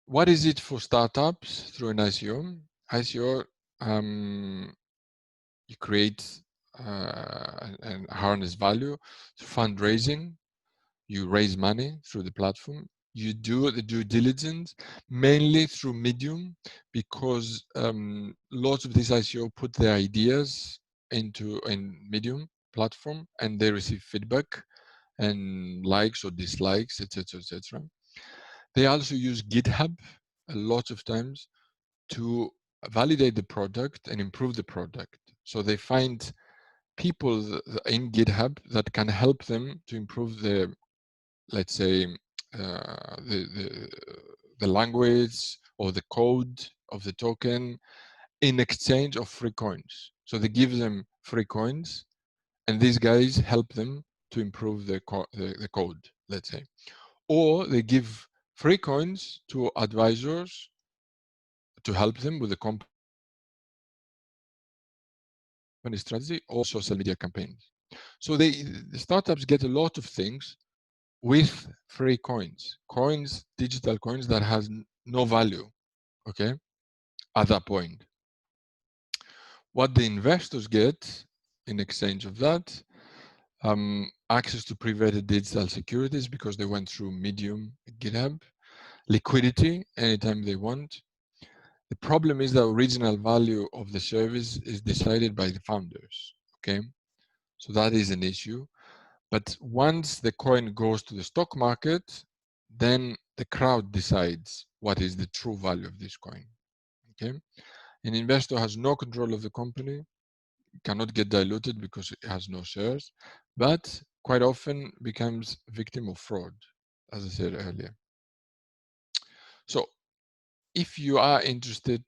what is it for startups through an ICO? ICO, you create and harness value through fundraising. You raise money through the platform. You do the due diligence mainly through Medium, because lots of these ICO put their ideas into a Medium platform, and they receive feedback and likes or dislikes, etc., etc. They also use GitHub a lot of times to validate the product and improve the product. So they find people in GitHub that can help them to improve the, let's say, the language or the code of the token in exchange of free coins. So they give them free coins, and these guys help them to improve the code, let's say. Or they give free coins to advisors to help them with the company strategy or social media campaigns. So the startups get a lot of things with free coins, digital coins that has no value, okay, at that point. What the investors get in exchange of that, access to private digital securities because they went through Medium, GitHub, liquidity anytime they want. The problem is the original value of the service is decided by the founders, okay? So that is an issue. But once the coin goes to the stock market, then the crowd decides what is the true value of this coin, okay? An investor has no control of the company, cannot get diluted because it has no shares, but quite often becomes victim of fraud, as I said earlier. So if you are interested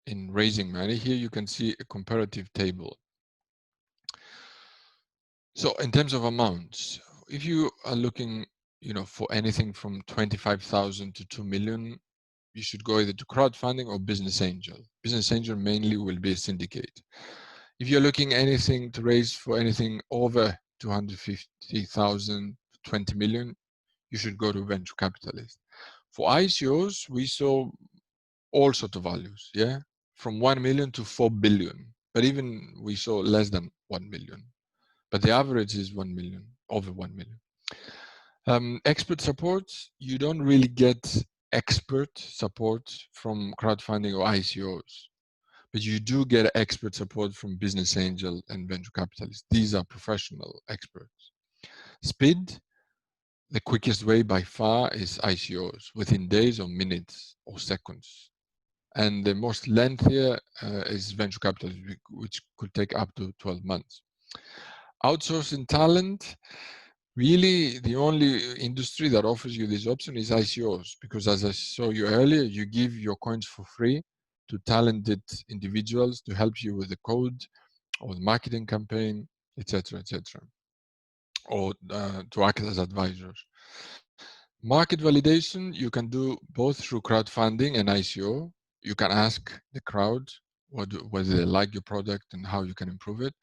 in raising money, here you can see a comparative table. So in terms of amounts, if you are looking you know, for anything from 25,000 to 2 million, you should go either to crowdfunding or business angel. Business angel mainly will be a syndicate. If you're looking anything to raise for anything over 250,000, 20 million, you should go to venture capitalist. For ICOs, we saw all sorts of values, yeah, from 1 million to 4 billion, but even we saw less than 1 million. But the average is 1 million, over 1 million. Expert support, you don't really get expert support from crowdfunding or ICOs, but you do get expert support from business angel and venture capitalists. These are professional experts. Speed, the quickest way by far is ICOs, within days or minutes or seconds. And the most lengthier is venture capital, which could take up to 12 months. Outsourcing talent, really the only industry that offers you this option is ICOs, because as I showed you earlier, you give your coins for free to talented individuals to help you with the code or the marketing campaign, etc., etc., or to act as advisors. Market validation, you can do both through crowdfunding and ICO. You can ask the crowd whether they like your product and how you can improve it,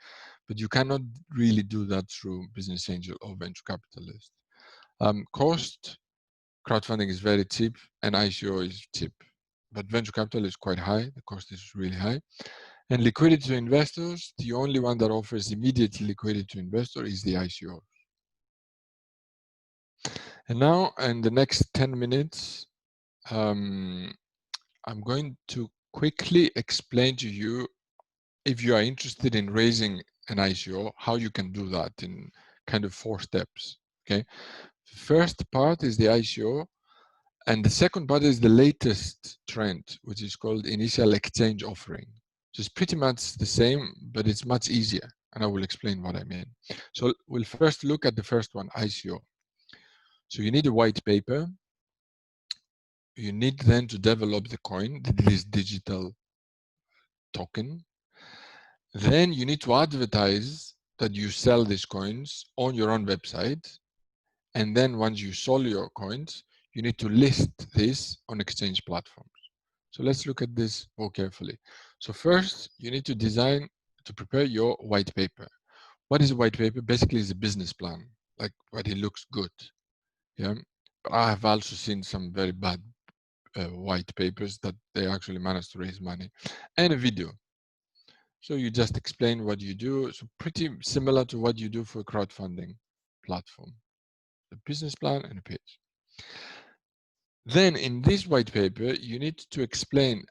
but you cannot really do that through business angel or venture capitalist. Cost, crowdfunding is very cheap and ICO is cheap, but venture capital is quite high. The cost is really high. And liquidity to investors, the only one that offers immediate liquidity to investor is the ICO. And now, in the next 10 minutes, I'm going to quickly explain to you, if you are interested in raising an ICO, how you can do that in kind of 4 steps, okay? The first part is the ICO, and the second part is the latest trend, which is called initial exchange offering. So it's pretty much the same, but it's much easier, and I will explain what I mean. So we'll first look at the first one, ICO. So you need a white paper. You need then to develop the coin, this digital token. Then you need to advertise that you sell these coins on your own website. And then once you sold your coins, you need to list this on exchange platforms. So let's look at this more carefully. So first, you need to prepare your white paper. What is a white paper? Basically, it's a business plan, like what it looks good. Yeah, but I have also seen some very bad white papers that they actually managed to raise money, and a video. So you just explain what you do. So pretty similar to what you do for a crowdfunding platform. A business plan and a page. Then in this white paper, you need to explain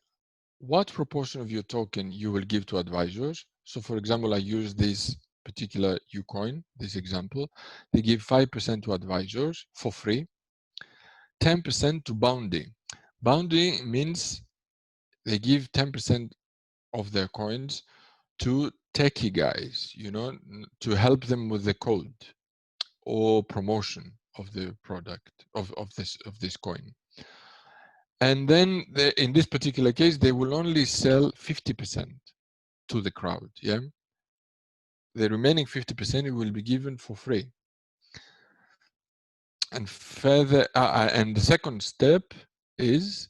what proportion of your token you will give to advisors. So for example, I use this particular Ucoin, this example. They give 5% to advisors for free, 10% to Bounty. Bounty means they give 10% of their coins to techie guys, you know, to help them with the code or promotion of the product of this coin. And then in this particular case, they will only sell 50% to the crowd. Yeah, the remaining 50% will be given for free. And further, and the second step is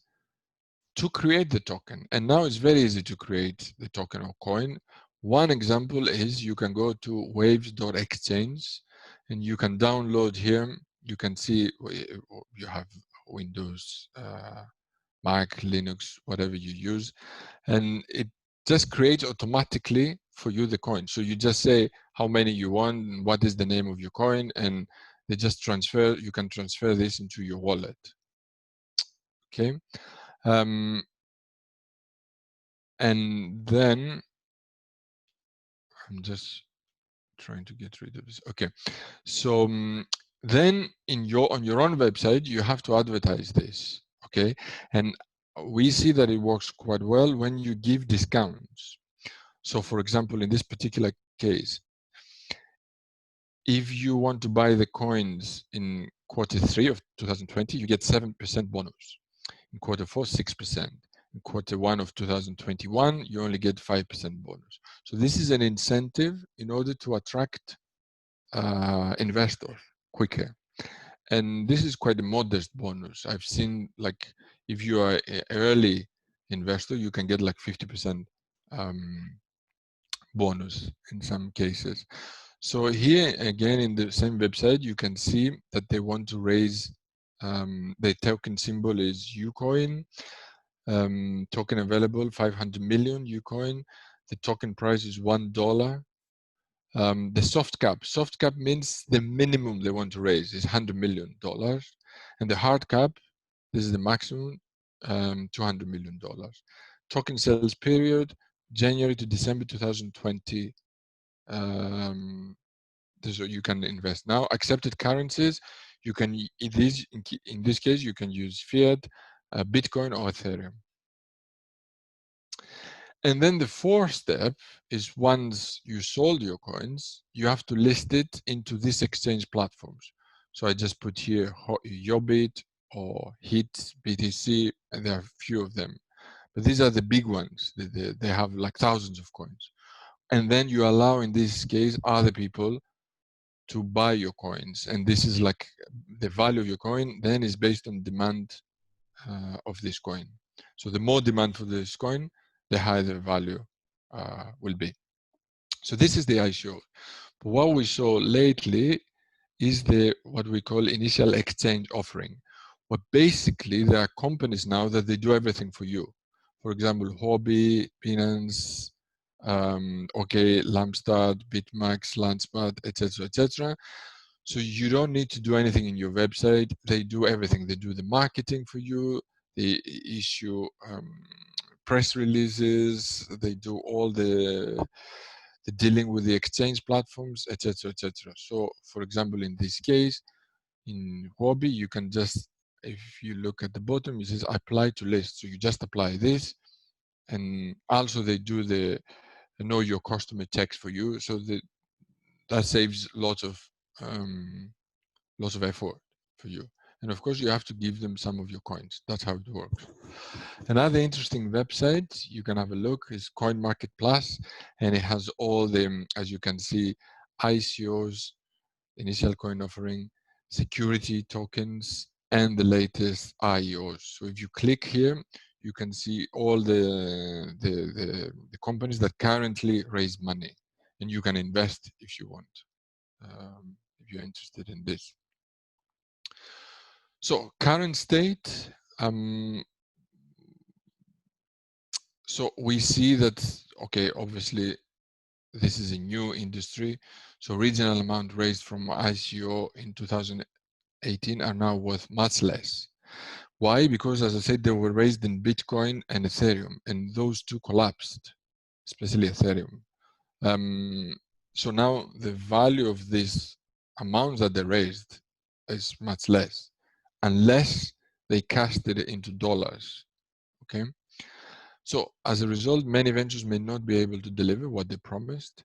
to create the token. And now it's very easy to create the token or coin. One example is you can go to waves.exchange and you can download here. You can see you have Windows, Mac, Linux, whatever you use, and it just creates automatically for you the coin. So you just say how many you want and what is the name of your coin, and they just transfer. You can transfer this into your wallet. Okay. And then I'm just trying to get rid of this. Okay, so then on your own website, you have to advertise this. Okay, and we see that it works quite well when you give discounts. So for example, in this particular case, if you want to buy the coins in Q3 of 2020, you get 7% bonus. In Q4, 6%. In Q1 of 2021, you only get 5% bonus. So this is an incentive in order to attract investors quicker. And this is quite a modest bonus. I've seen, like, if you are an early investor, you can get like 50% bonus in some cases. So here again, in the same website, you can see that they want to raise, the token symbol is Ucoin, token available 500 million Ucoin. The token price is $1. The soft cap means the minimum they want to raise is $100 million, and the hard cap, this is the maximum, $200 million. Token sales period, January to December 2020. So you can invest now. Accepted currencies, you can, in this case, you can use fiat, Bitcoin, or Ethereum. And then the fourth step is, once you sold your coins, you have to list it into these exchange platforms. So I just put here Yobit or HIT, BTC, and there are a few of them. But these are the big ones. They have like thousands of coins. And then you allow, in this case, other people to buy your coins. And this is like the value of your coin then is based on demand of this coin. So the more demand for this coin, the higher the value will be. So this is the ICO. But what we saw lately is what we call initial exchange offering. But basically, there are companies now that they do everything for you. For example, Hobby, Binance, OK, Lampstart, Bitmax, Landspot, etc., etc. So you don't need to do anything in your website. They do everything. They do the marketing for you. They issue press releases. They do all the dealing with the exchange platforms, etc., etc. So, for example, in this case, in Hobby, you can just, if you look at the bottom, it says apply to list. So you just apply this, and also they do the know your customer checks for you. So that saves lots of effort for you. And of course, you have to give them some of your coins. That's how it works. Another interesting website you can have a look is CoinMarketPlus, and it has all the, as you can see, ICOs, initial coin offering, security tokens, and the latest IEOs. So if you click here, you can see all the companies that currently raise money, and you can invest if you want, if you're interested in this. So current state, so we see that, okay, obviously this is a new industry. So original amount raised from ICO in 2018 are now worth much less. Why? Because, as I said, they were raised in Bitcoin and Ethereum, and those two collapsed, especially Ethereum. So now the value of these amounts that they raised is much less, unless they cashed it into dollars. Okay. So as a result, many ventures may not be able to deliver what they promised.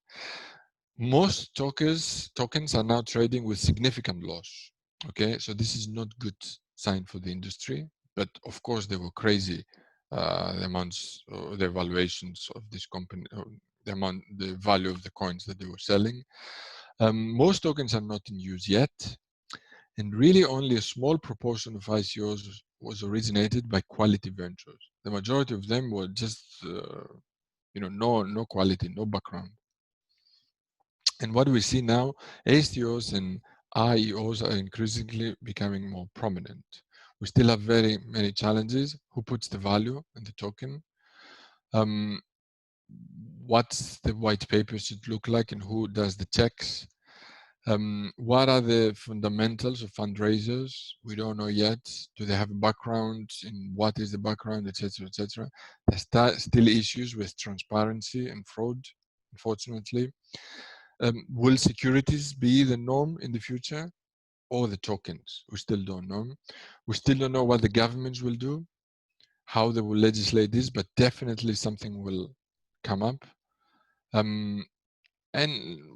Most tokens are now trading with significant loss. Okay, so this is not good sign for the industry. But of course, they were crazy. The amounts, or the valuations of this company, the value of the coins that they were selling. Most tokens are not in use yet, and really only a small proportion of ICOs was originated by quality ventures. The majority of them were just, no quality, no background. And what we see now, ACOs and IEOs are increasingly becoming more prominent. We still have very many challenges. Who puts the value in the token? What's the white paper should look like, and who does the checks? What are the fundamentals of fundraisers? We don't know yet. Do they have a background in what is the background, etc., etc.? There's still issues with transparency and fraud, unfortunately. Will securities be the norm in the future, or the tokens? We still don't know. We still don't know what the governments will do, how they will legislate this, but definitely something will come up. And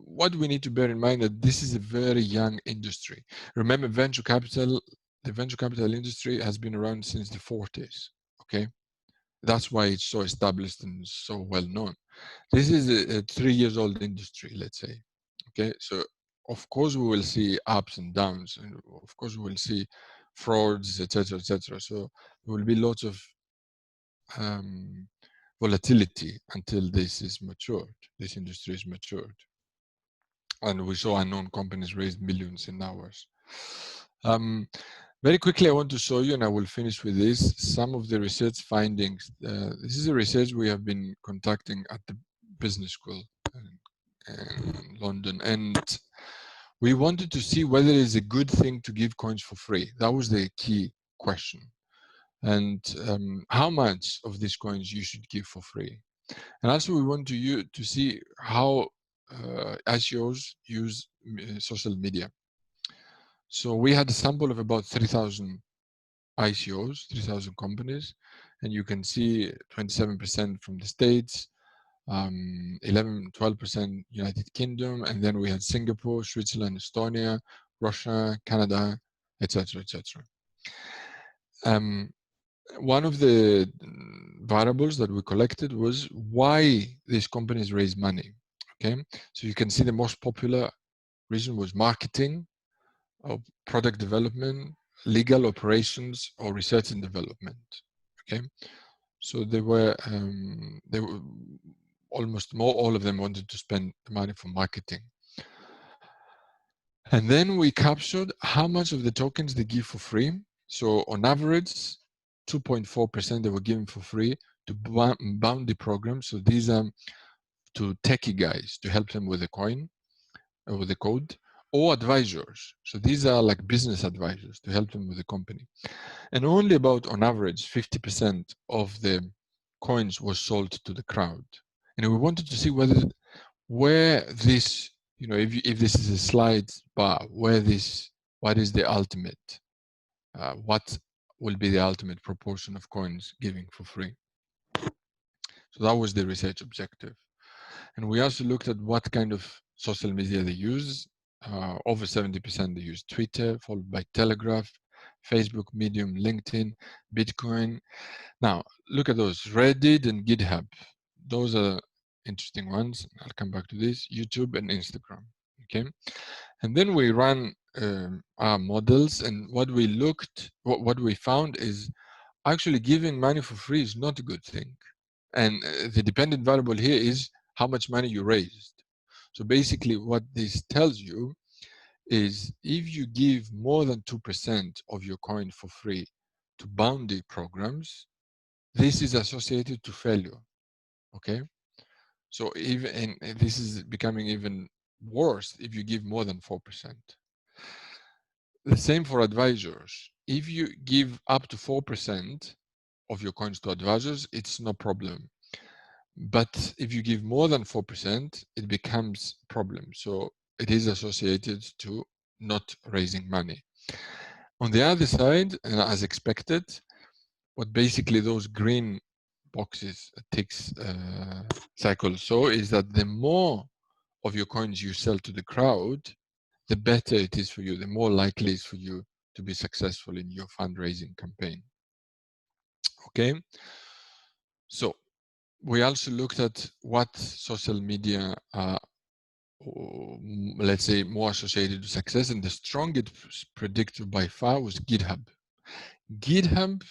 what we need to bear in mind that this is a very young industry. Remember, the venture capital industry has been around since the 40s. Okay, that's why it's so established and so well known. This is a 3 years old industry, let's say. Okay, so of course we will see ups and downs, and of course we will see frauds, etc., etc. So there will be lots of volatility until this is matured, this industry is matured. And we saw unknown companies raise millions in hours. Very quickly, I want to show you, and I will finish with this, some of the research findings. This is a research we have been conducting at the business school in London, and we wanted to see whether it's a good thing to give coins for free. That was the key question. And how much of these coins you should give for free. And also we want to see how ICOs use social media. So we had a sample of about 3,000 ICOs, 3,000 companies, and you can see 27% from the States, 12% United Kingdom, and then we had Singapore, Switzerland, Estonia, Russia, Canada, etc., etc. One of the variables that we collected was why these companies raise money. Okay, so you can see the most popular reason was marketing, or product development, legal operations, or research and development. Okay, so they were almost all of them wanted to spend money for marketing. And then we captured how much of the tokens they give for free. So on average, 2.4% they were given for free to bounty programs. So these are to techie guys to help them with the coin, or with the code, or advisors. So these are like business advisors to help them with the company. And only about, on average, 50% of the coins was sold to the crowd. And we wanted to see where this, if this is a slide bar, what is the ultimate, what will be the ultimate proportion of coins giving for free. So that was the research objective. And we also looked at what kind of social media they use. Over 70% they use Twitter, followed by Telegraph, Facebook, Medium, LinkedIn, Bitcoin. Now, look at those, Reddit and GitHub. Those are interesting ones. I'll come back to this, YouTube and Instagram, okay? And then we ran our models, and what we found is actually giving money for free is not a good thing. And the dependent variable here is how much money you raised. So basically what this tells you is if you give more than 2% of your coin for free to bounty programs, this is associated to failure, okay? So even, and this is becoming even worse if you give more than 4%. The same for advisors. If you give up to 4% of your coins to advisors, it's no problem. But if you give more than 4%, it becomes a problem. So it is associated to not raising money. On the other side, and as expected, what basically those green boxes ticks cycle so is that the more of your coins you sell to the crowd, the better it is for you, the more likely it is for you to be successful in your fundraising campaign. Okay, so we also looked at what social media are, let's say, more associated to success, and the strongest predictor by far was GitHub. GitHub,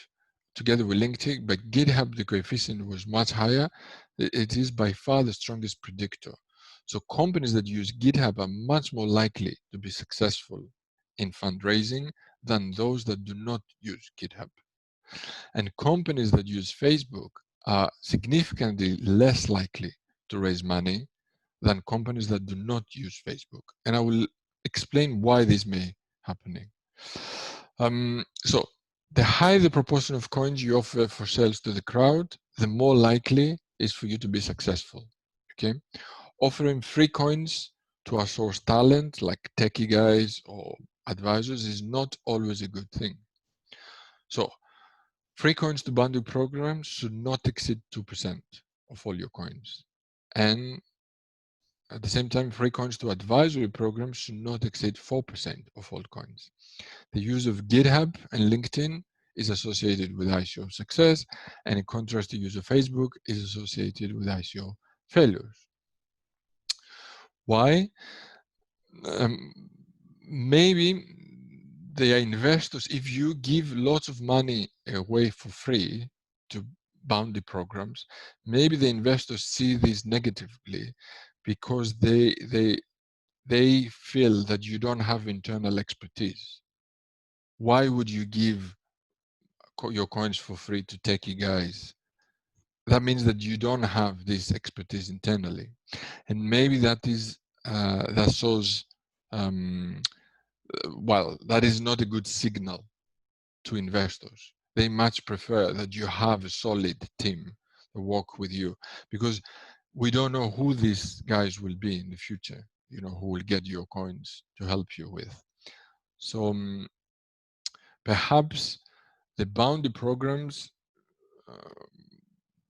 together with LinkedIn, but GitHub, the coefficient was much higher. It is by far the strongest predictor. So companies that use GitHub are much more likely to be successful in fundraising than those that do not use GitHub. And companies that use Facebook are significantly less likely to raise money than companies that do not use Facebook. And I will explain why this may happening. So the higher the proportion of coins you offer for sales to the crowd, the more likely is for you to be successful, okay? Offering free coins to outsource talent like techie guys or advisors is not always a good thing. So free coins to bundle programs should not exceed 2% of all your coins. And at the same time, free coins to advisory programs should not exceed 4% of all coins. The use of GitHub and LinkedIn is associated with ICO success, and in contrast, the use of Facebook is associated with ICO failures. Why? maybe they are investors. If you give lots of money away for free to bounty programs, maybe the investors see this negatively because they feel that you don't have internal expertise. Why would you give your coins for free to techie guys? That means that you don't have this expertise internally, and maybe that is that shows well, that is not a good signal to investors. They much prefer that you have a solid team to work with you, because we don't know who these guys will be in the future, you know, who will get your coins to help you with. So perhaps the bounty programs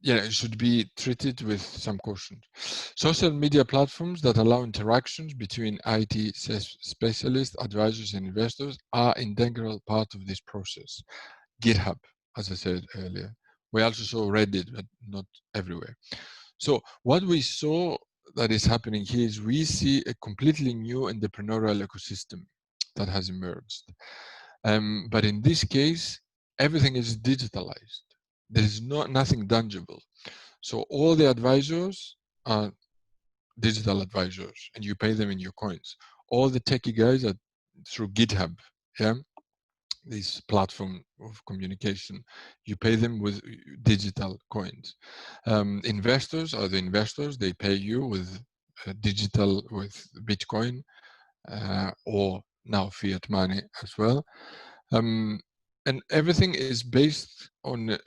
it should be treated with some caution. Social media platforms that allow interactions between IT specialists, advisors, and investors are an integral part of this process. GitHub, as I said earlier. We also saw Reddit, but not everywhere. So what we saw that is happening here is we see a completely new entrepreneurial ecosystem that has emerged. But in this case, everything is digitalized. There is nothing tangible. So all the advisors are digital advisors, and you pay them in your coins. All the techie guys are through GitHub, this platform of communication. You pay them with digital coins. Investors are the investors. They pay you with digital, with Bitcoin, or now fiat money as well. And everything is based on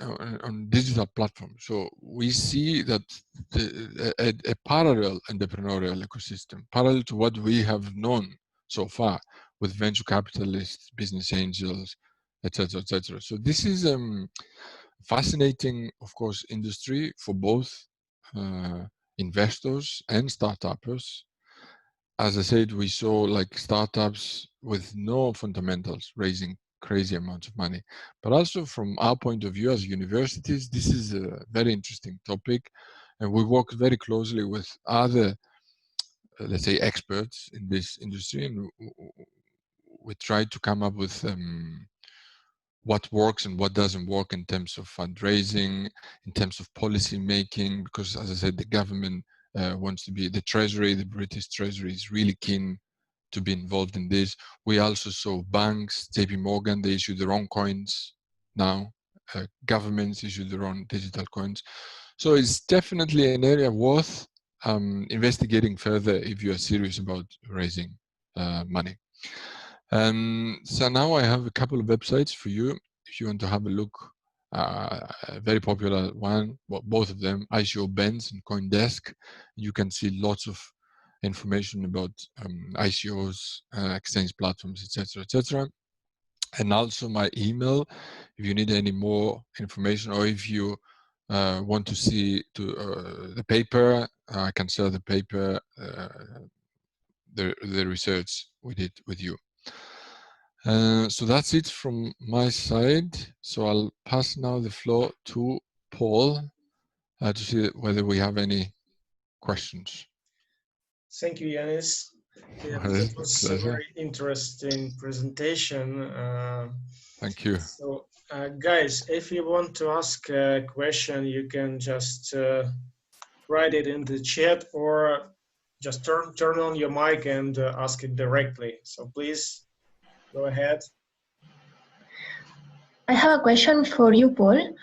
digital platforms. So we see that a parallel entrepreneurial ecosystem, parallel to what we have known so far with venture capitalists, business angels, etc., etc. So this is fascinating, of course, industry for both investors and startups. As I said, we saw like startups with no fundamentals raising crazy amounts of money. But also from our point of view as universities, this is a very interesting topic. And we work very closely with other, let's say, experts in this industry. And we try to come up with what works and what doesn't work in terms of fundraising, in terms of policy making, because as I said, the government wants to be, the Treasury, the British Treasury is really keen to be involved in this. We also saw banks, JP Morgan, they issue their own coins now. Governments issue their own digital coins. So it's definitely an area worth investigating further if you are serious about raising money. So now I have a couple of websites for you if you want to have a look. A very popular one, well, both of them, ICO Benz and CoinDesk. You can see lots of information about ICOs, exchange platforms, etc., etc. And also my email, if you need any more information, or if you want to see the paper, I can share the paper, the research we did with you. So that's it from my side. So I'll pass now the floor to Paul to see whether we have any questions. Thank you, Yannis. Yeah, that was a very interesting presentation. Thank you. So, guys, if you want to ask a question, you can just write it in the chat, or just turn on your mic and ask it directly. So please go ahead. I have a question for you, Paul.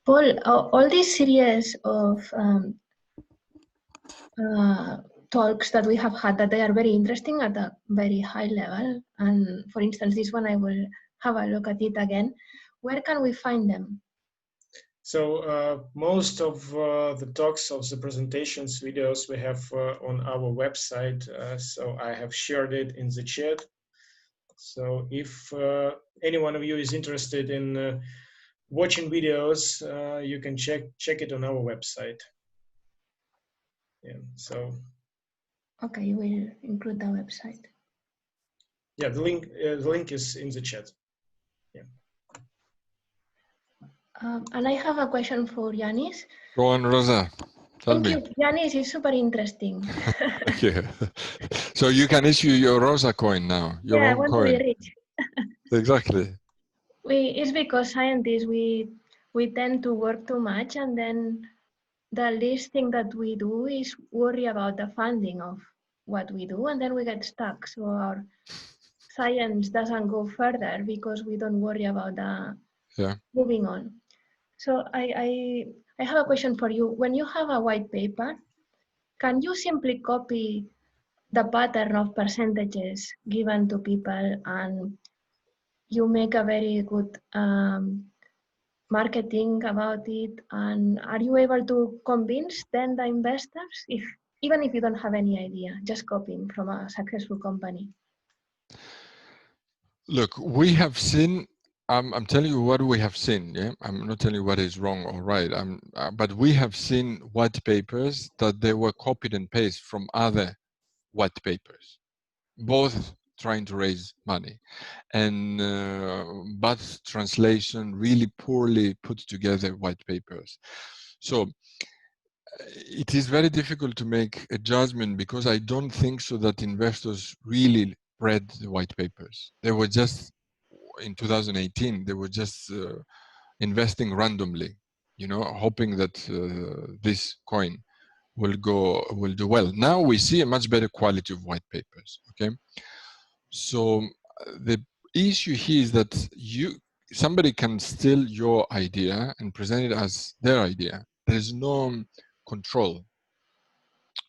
Paul, all these series of talks that we have had, that they are very interesting at a very high level. And for instance, this one, I will have a look at it again. Where can we find them? So most of the talks of the presentations videos we have on our website. So I have shared it in the chat. So if any one of you is interested in watching videos, you can check it on our website. Yeah, so. Okay, we'll include the website. Yeah, the link is in the chat. Yeah. And I have a question for Yannis. Go on, Rosa. Tell me. Thank you, Yannis. It's super interesting. Thank you. So you can issue your Rosa coin now, your Yeah, I own want coin. to be rich. Exactly. It's because scientists, we tend to work too much, and then the least thing that we do is worry about the funding of what we do, and then we get stuck. So our science doesn't go further because we don't worry about the moving on. So I have a question for you. When you have a white paper, can you simply copy the pattern of percentages given to people and you make a very good marketing about it? And are you able to convince then the investors, even if you don't have any idea, just copying from a successful company? Look, we have seen. I'm telling you what we have seen. Yeah, I'm not telling you what is wrong or right. But we have seen white papers that they were copied and pasted from other white papers, both trying to raise money, and but translation really poorly put together white papers. So it is very difficult to make a judgment because I don't think so that investors really read the white papers. They were just, in 2018, they were just investing randomly, you know, hoping that this coin will do well. Now we see a much better quality of white papers. Okay, so the issue here is that somebody can steal your idea and present it as their idea. There is no control.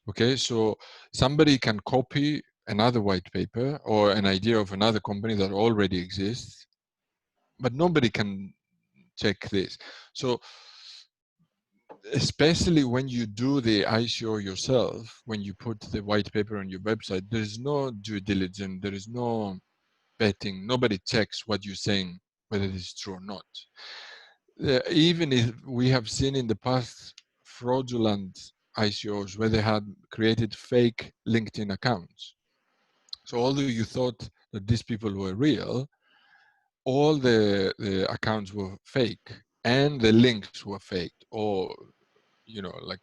Okay, so somebody can copy another white paper or an idea of another company that already exists, but nobody can check this. So especially when you do the ICO yourself, when you put the white paper on your website, there is no due diligence, there is no vetting, nobody checks what you're saying, whether it is true or not. Even if we have seen in the past fraudulent ICOs where they had created fake LinkedIn accounts. So although you thought that these people were real, all the accounts were fake and the links were fake, or you know, like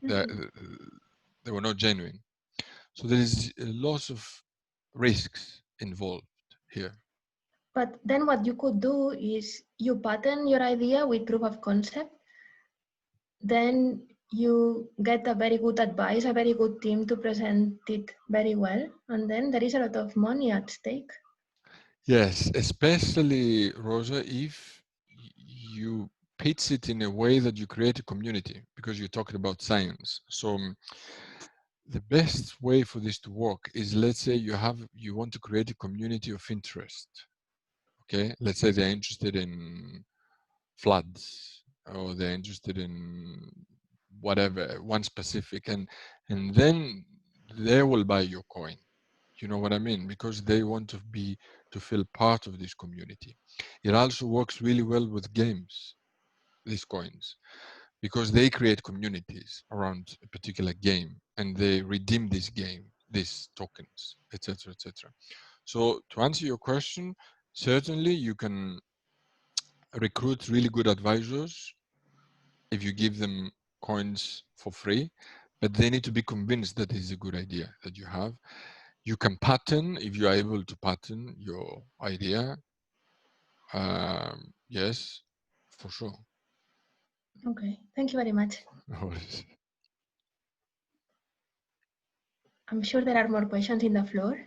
they were not genuine. So there is a lot of risks involved here. But then what you could do is you patent your idea with proof of concept. Then you get a very good advice, a very good team to present it very well. And then there is a lot of money at stake. Yes, especially, Rosa, if you pitch it in a way that you create a community, because you're talking about science. So the best way for this to work is, let's say you want to create a community of interest. Okay, let's say they're interested in floods, or they're interested in whatever, one specific, and then they will buy your coin. You know what I mean? Because they want to feel part of this community. It also works really well with games, these coins, because they create communities around a particular game and they redeem this game, these tokens, etc., etc. So to answer your question, certainly you can recruit really good advisors if you give them coins for free, but they need to be convinced that it's a good idea that you have. You can patent if you are able to patent your idea. Yes, for sure. Okay, thank you very much. No worries. I'm sure there are more questions in the floor.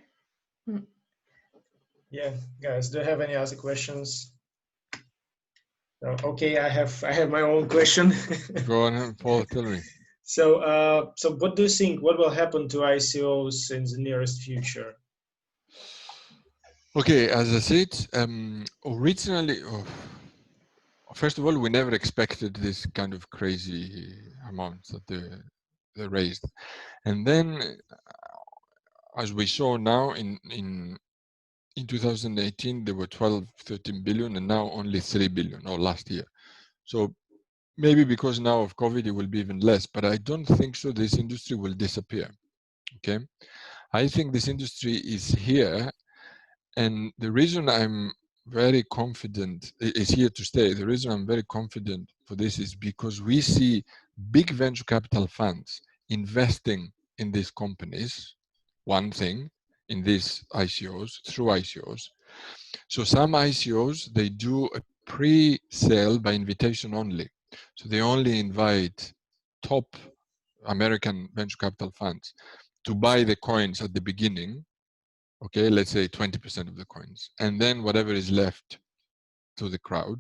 Yeah, guys, do you have any other questions? No, okay, I have my own question. Go on, Paul, tell me. So, so what do you think? What will happen to ICOs in the nearest future? Okay, as I said, originally, first of all, we never expected this kind of crazy amounts that they raised, and then, as we saw now in 2018, there were 12, 13 billion, and now only 3 billion, or last year. So maybe because now of COVID, it will be even less, but I don't think so. This industry will disappear. Okay, I think this industry is here, and the reason I'm very confident is here to stay. The reason I'm very confident for this is because we see big venture capital funds investing in these companies one thing in these ICOs, through ICOs. So some ICOs, they do a pre-sale by invitation only. So they only invite top American venture capital funds to buy the coins at the beginning. Okay, let's say 20% of the coins, and then whatever is left to the crowd.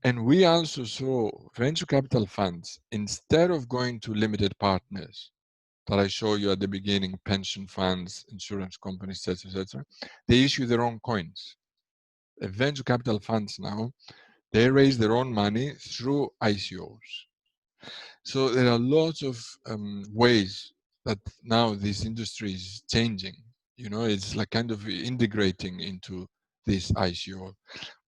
And we also saw venture capital funds, instead of going to limited partners that I show you at the beginning, pension funds, insurance companies, etc., they issue their own coins. The venture capital funds now, they raise their own money through ICOs. So there are lots of ways that now this industry is changing. You know, it's like kind of integrating into this ICO.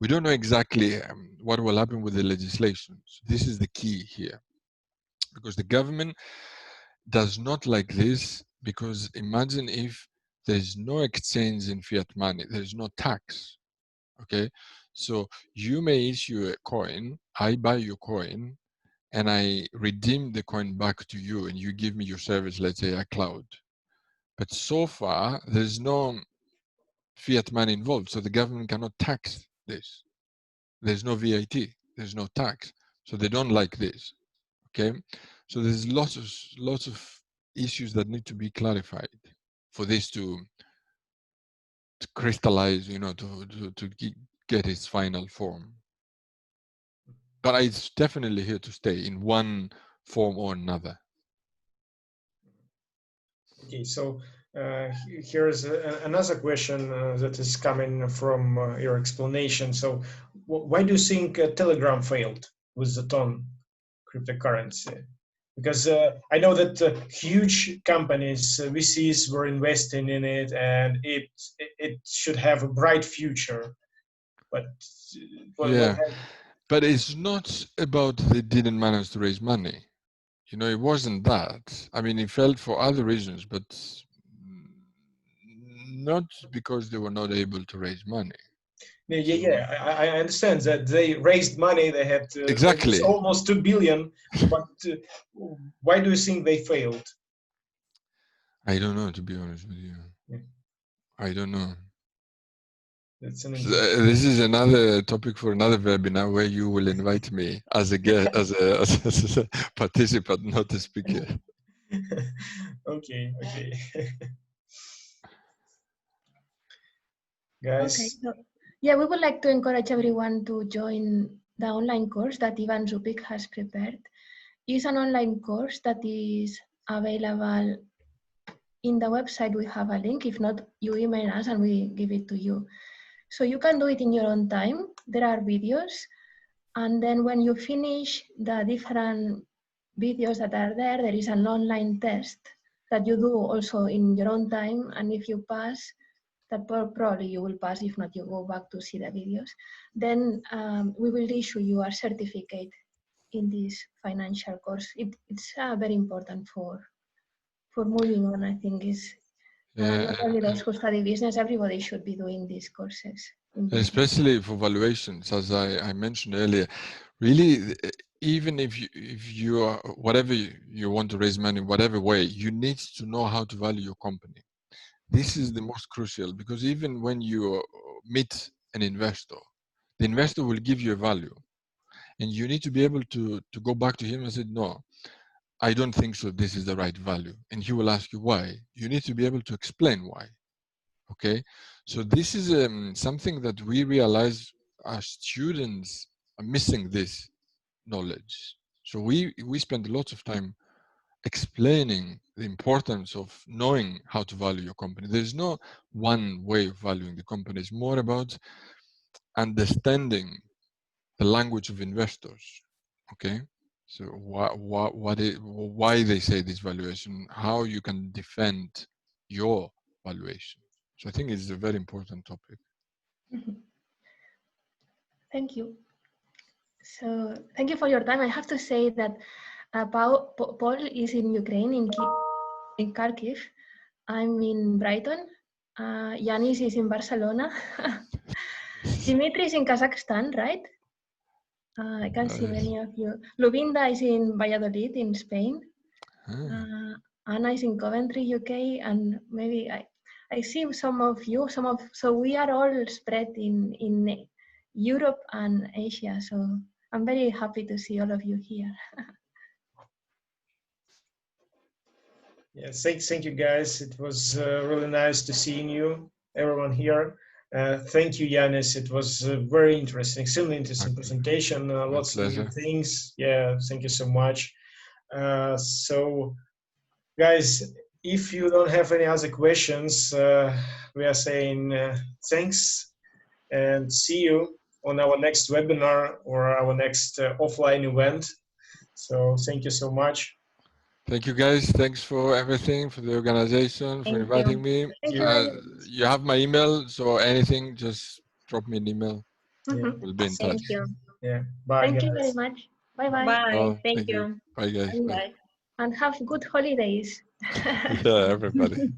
We don't know exactly what will happen with the legislations. This is the key here, because the government does not like this, because imagine if there's no exchange in fiat money, there's no tax, okay? So you may issue a coin, I buy your coin, and I redeem the coin back to you, and you give me your service, let's say a cloud. But so far, there's no fiat money involved, so the government cannot tax this. There's no VAT, there's no tax, so they don't like this. Okay, so there's lots of issues that need to be clarified for this to crystallize, you know, to get its final form. But it's definitely here to stay in one form or another. Okay, so here's another question that is coming from your explanation. So why do you think Telegram failed with the Ton cryptocurrency? Because I know that huge companies, VCs, were investing in it, and it should have a bright future. But yeah, but it's not about they didn't manage to raise money. You know, it wasn't that. I mean, it failed for other reasons, but not because they were not able to raise money. Yeah, I understand that they raised money. They had exactly almost 2 billion. But why do you think they failed? I don't know, to be honest with you. Yeah. I don't know. That's an this is another topic for another webinar where you will invite me as a guest, as a participant, not a speaker. Okay. Guys. Okay, so yeah, we would like to encourage everyone to join the online course that Ivan Zupik has prepared. It's an online course that is available in the website. We have a link. If not, you email us and we give it to you. So you can do it in your own time. There are videos. And then when you finish the different videos that are there, there is an online test that you do also in your own time. And if you pass, that probably you will pass. If not, you go back to see the videos. Then we will issue you a certificate in this financial course. It's very important for moving on. I think is not only those who study business, everybody should be doing these courses. Especially for valuations, as I mentioned earlier. Really, even if you are, whatever you want to raise money, whatever way, you need to know how to value your company. This is the most crucial, because even when you meet an investor, the investor will give you a value, and you need to be able to go back to him and say, no, I don't think so, this is the right value. And he will ask you why. You need to be able to explain why. Okay, so this is something that we realize our students are missing this knowledge. So we spend lots of time explaining the importance of knowing how to value your company. There's no one way of valuing the company. It's more about understanding the language of investors. Okay, so why they say this valuation, how you can defend your valuation. So I think it's a very important topic. Thank you. So thank you for your time. I have to say that Paul is in Ukraine, in Kharkiv. I'm in Brighton. Yannis is in Barcelona. Dimitri is in Kazakhstan, right? I can see many of you. Lubinda is in Valladolid, in Spain. Anna is in Coventry, UK, and maybe I see some of you, so we are all spread in Europe and Asia. So I'm very happy to see all of you here. Yeah, thank you guys. It was really nice to seeing you, everyone here. Thank you, Yannis. It was very interesting, extremely interesting presentation. Lots of new things. Yeah, thank you so much. So, guys, if you don't have any other questions, we are saying thanks and see you on our next webinar or our next offline event. So thank you so much. Thank you, guys. Thanks for everything, for the organization, for inviting me. You have my email, so anything, just drop me an email. Yeah. We'll be in touch. Thank you. Yeah. Bye, Thank guys. you very much. Bye-bye. Bye. Oh, Thank you. Bye, guys. Bye. And have good holidays. Yeah, everybody.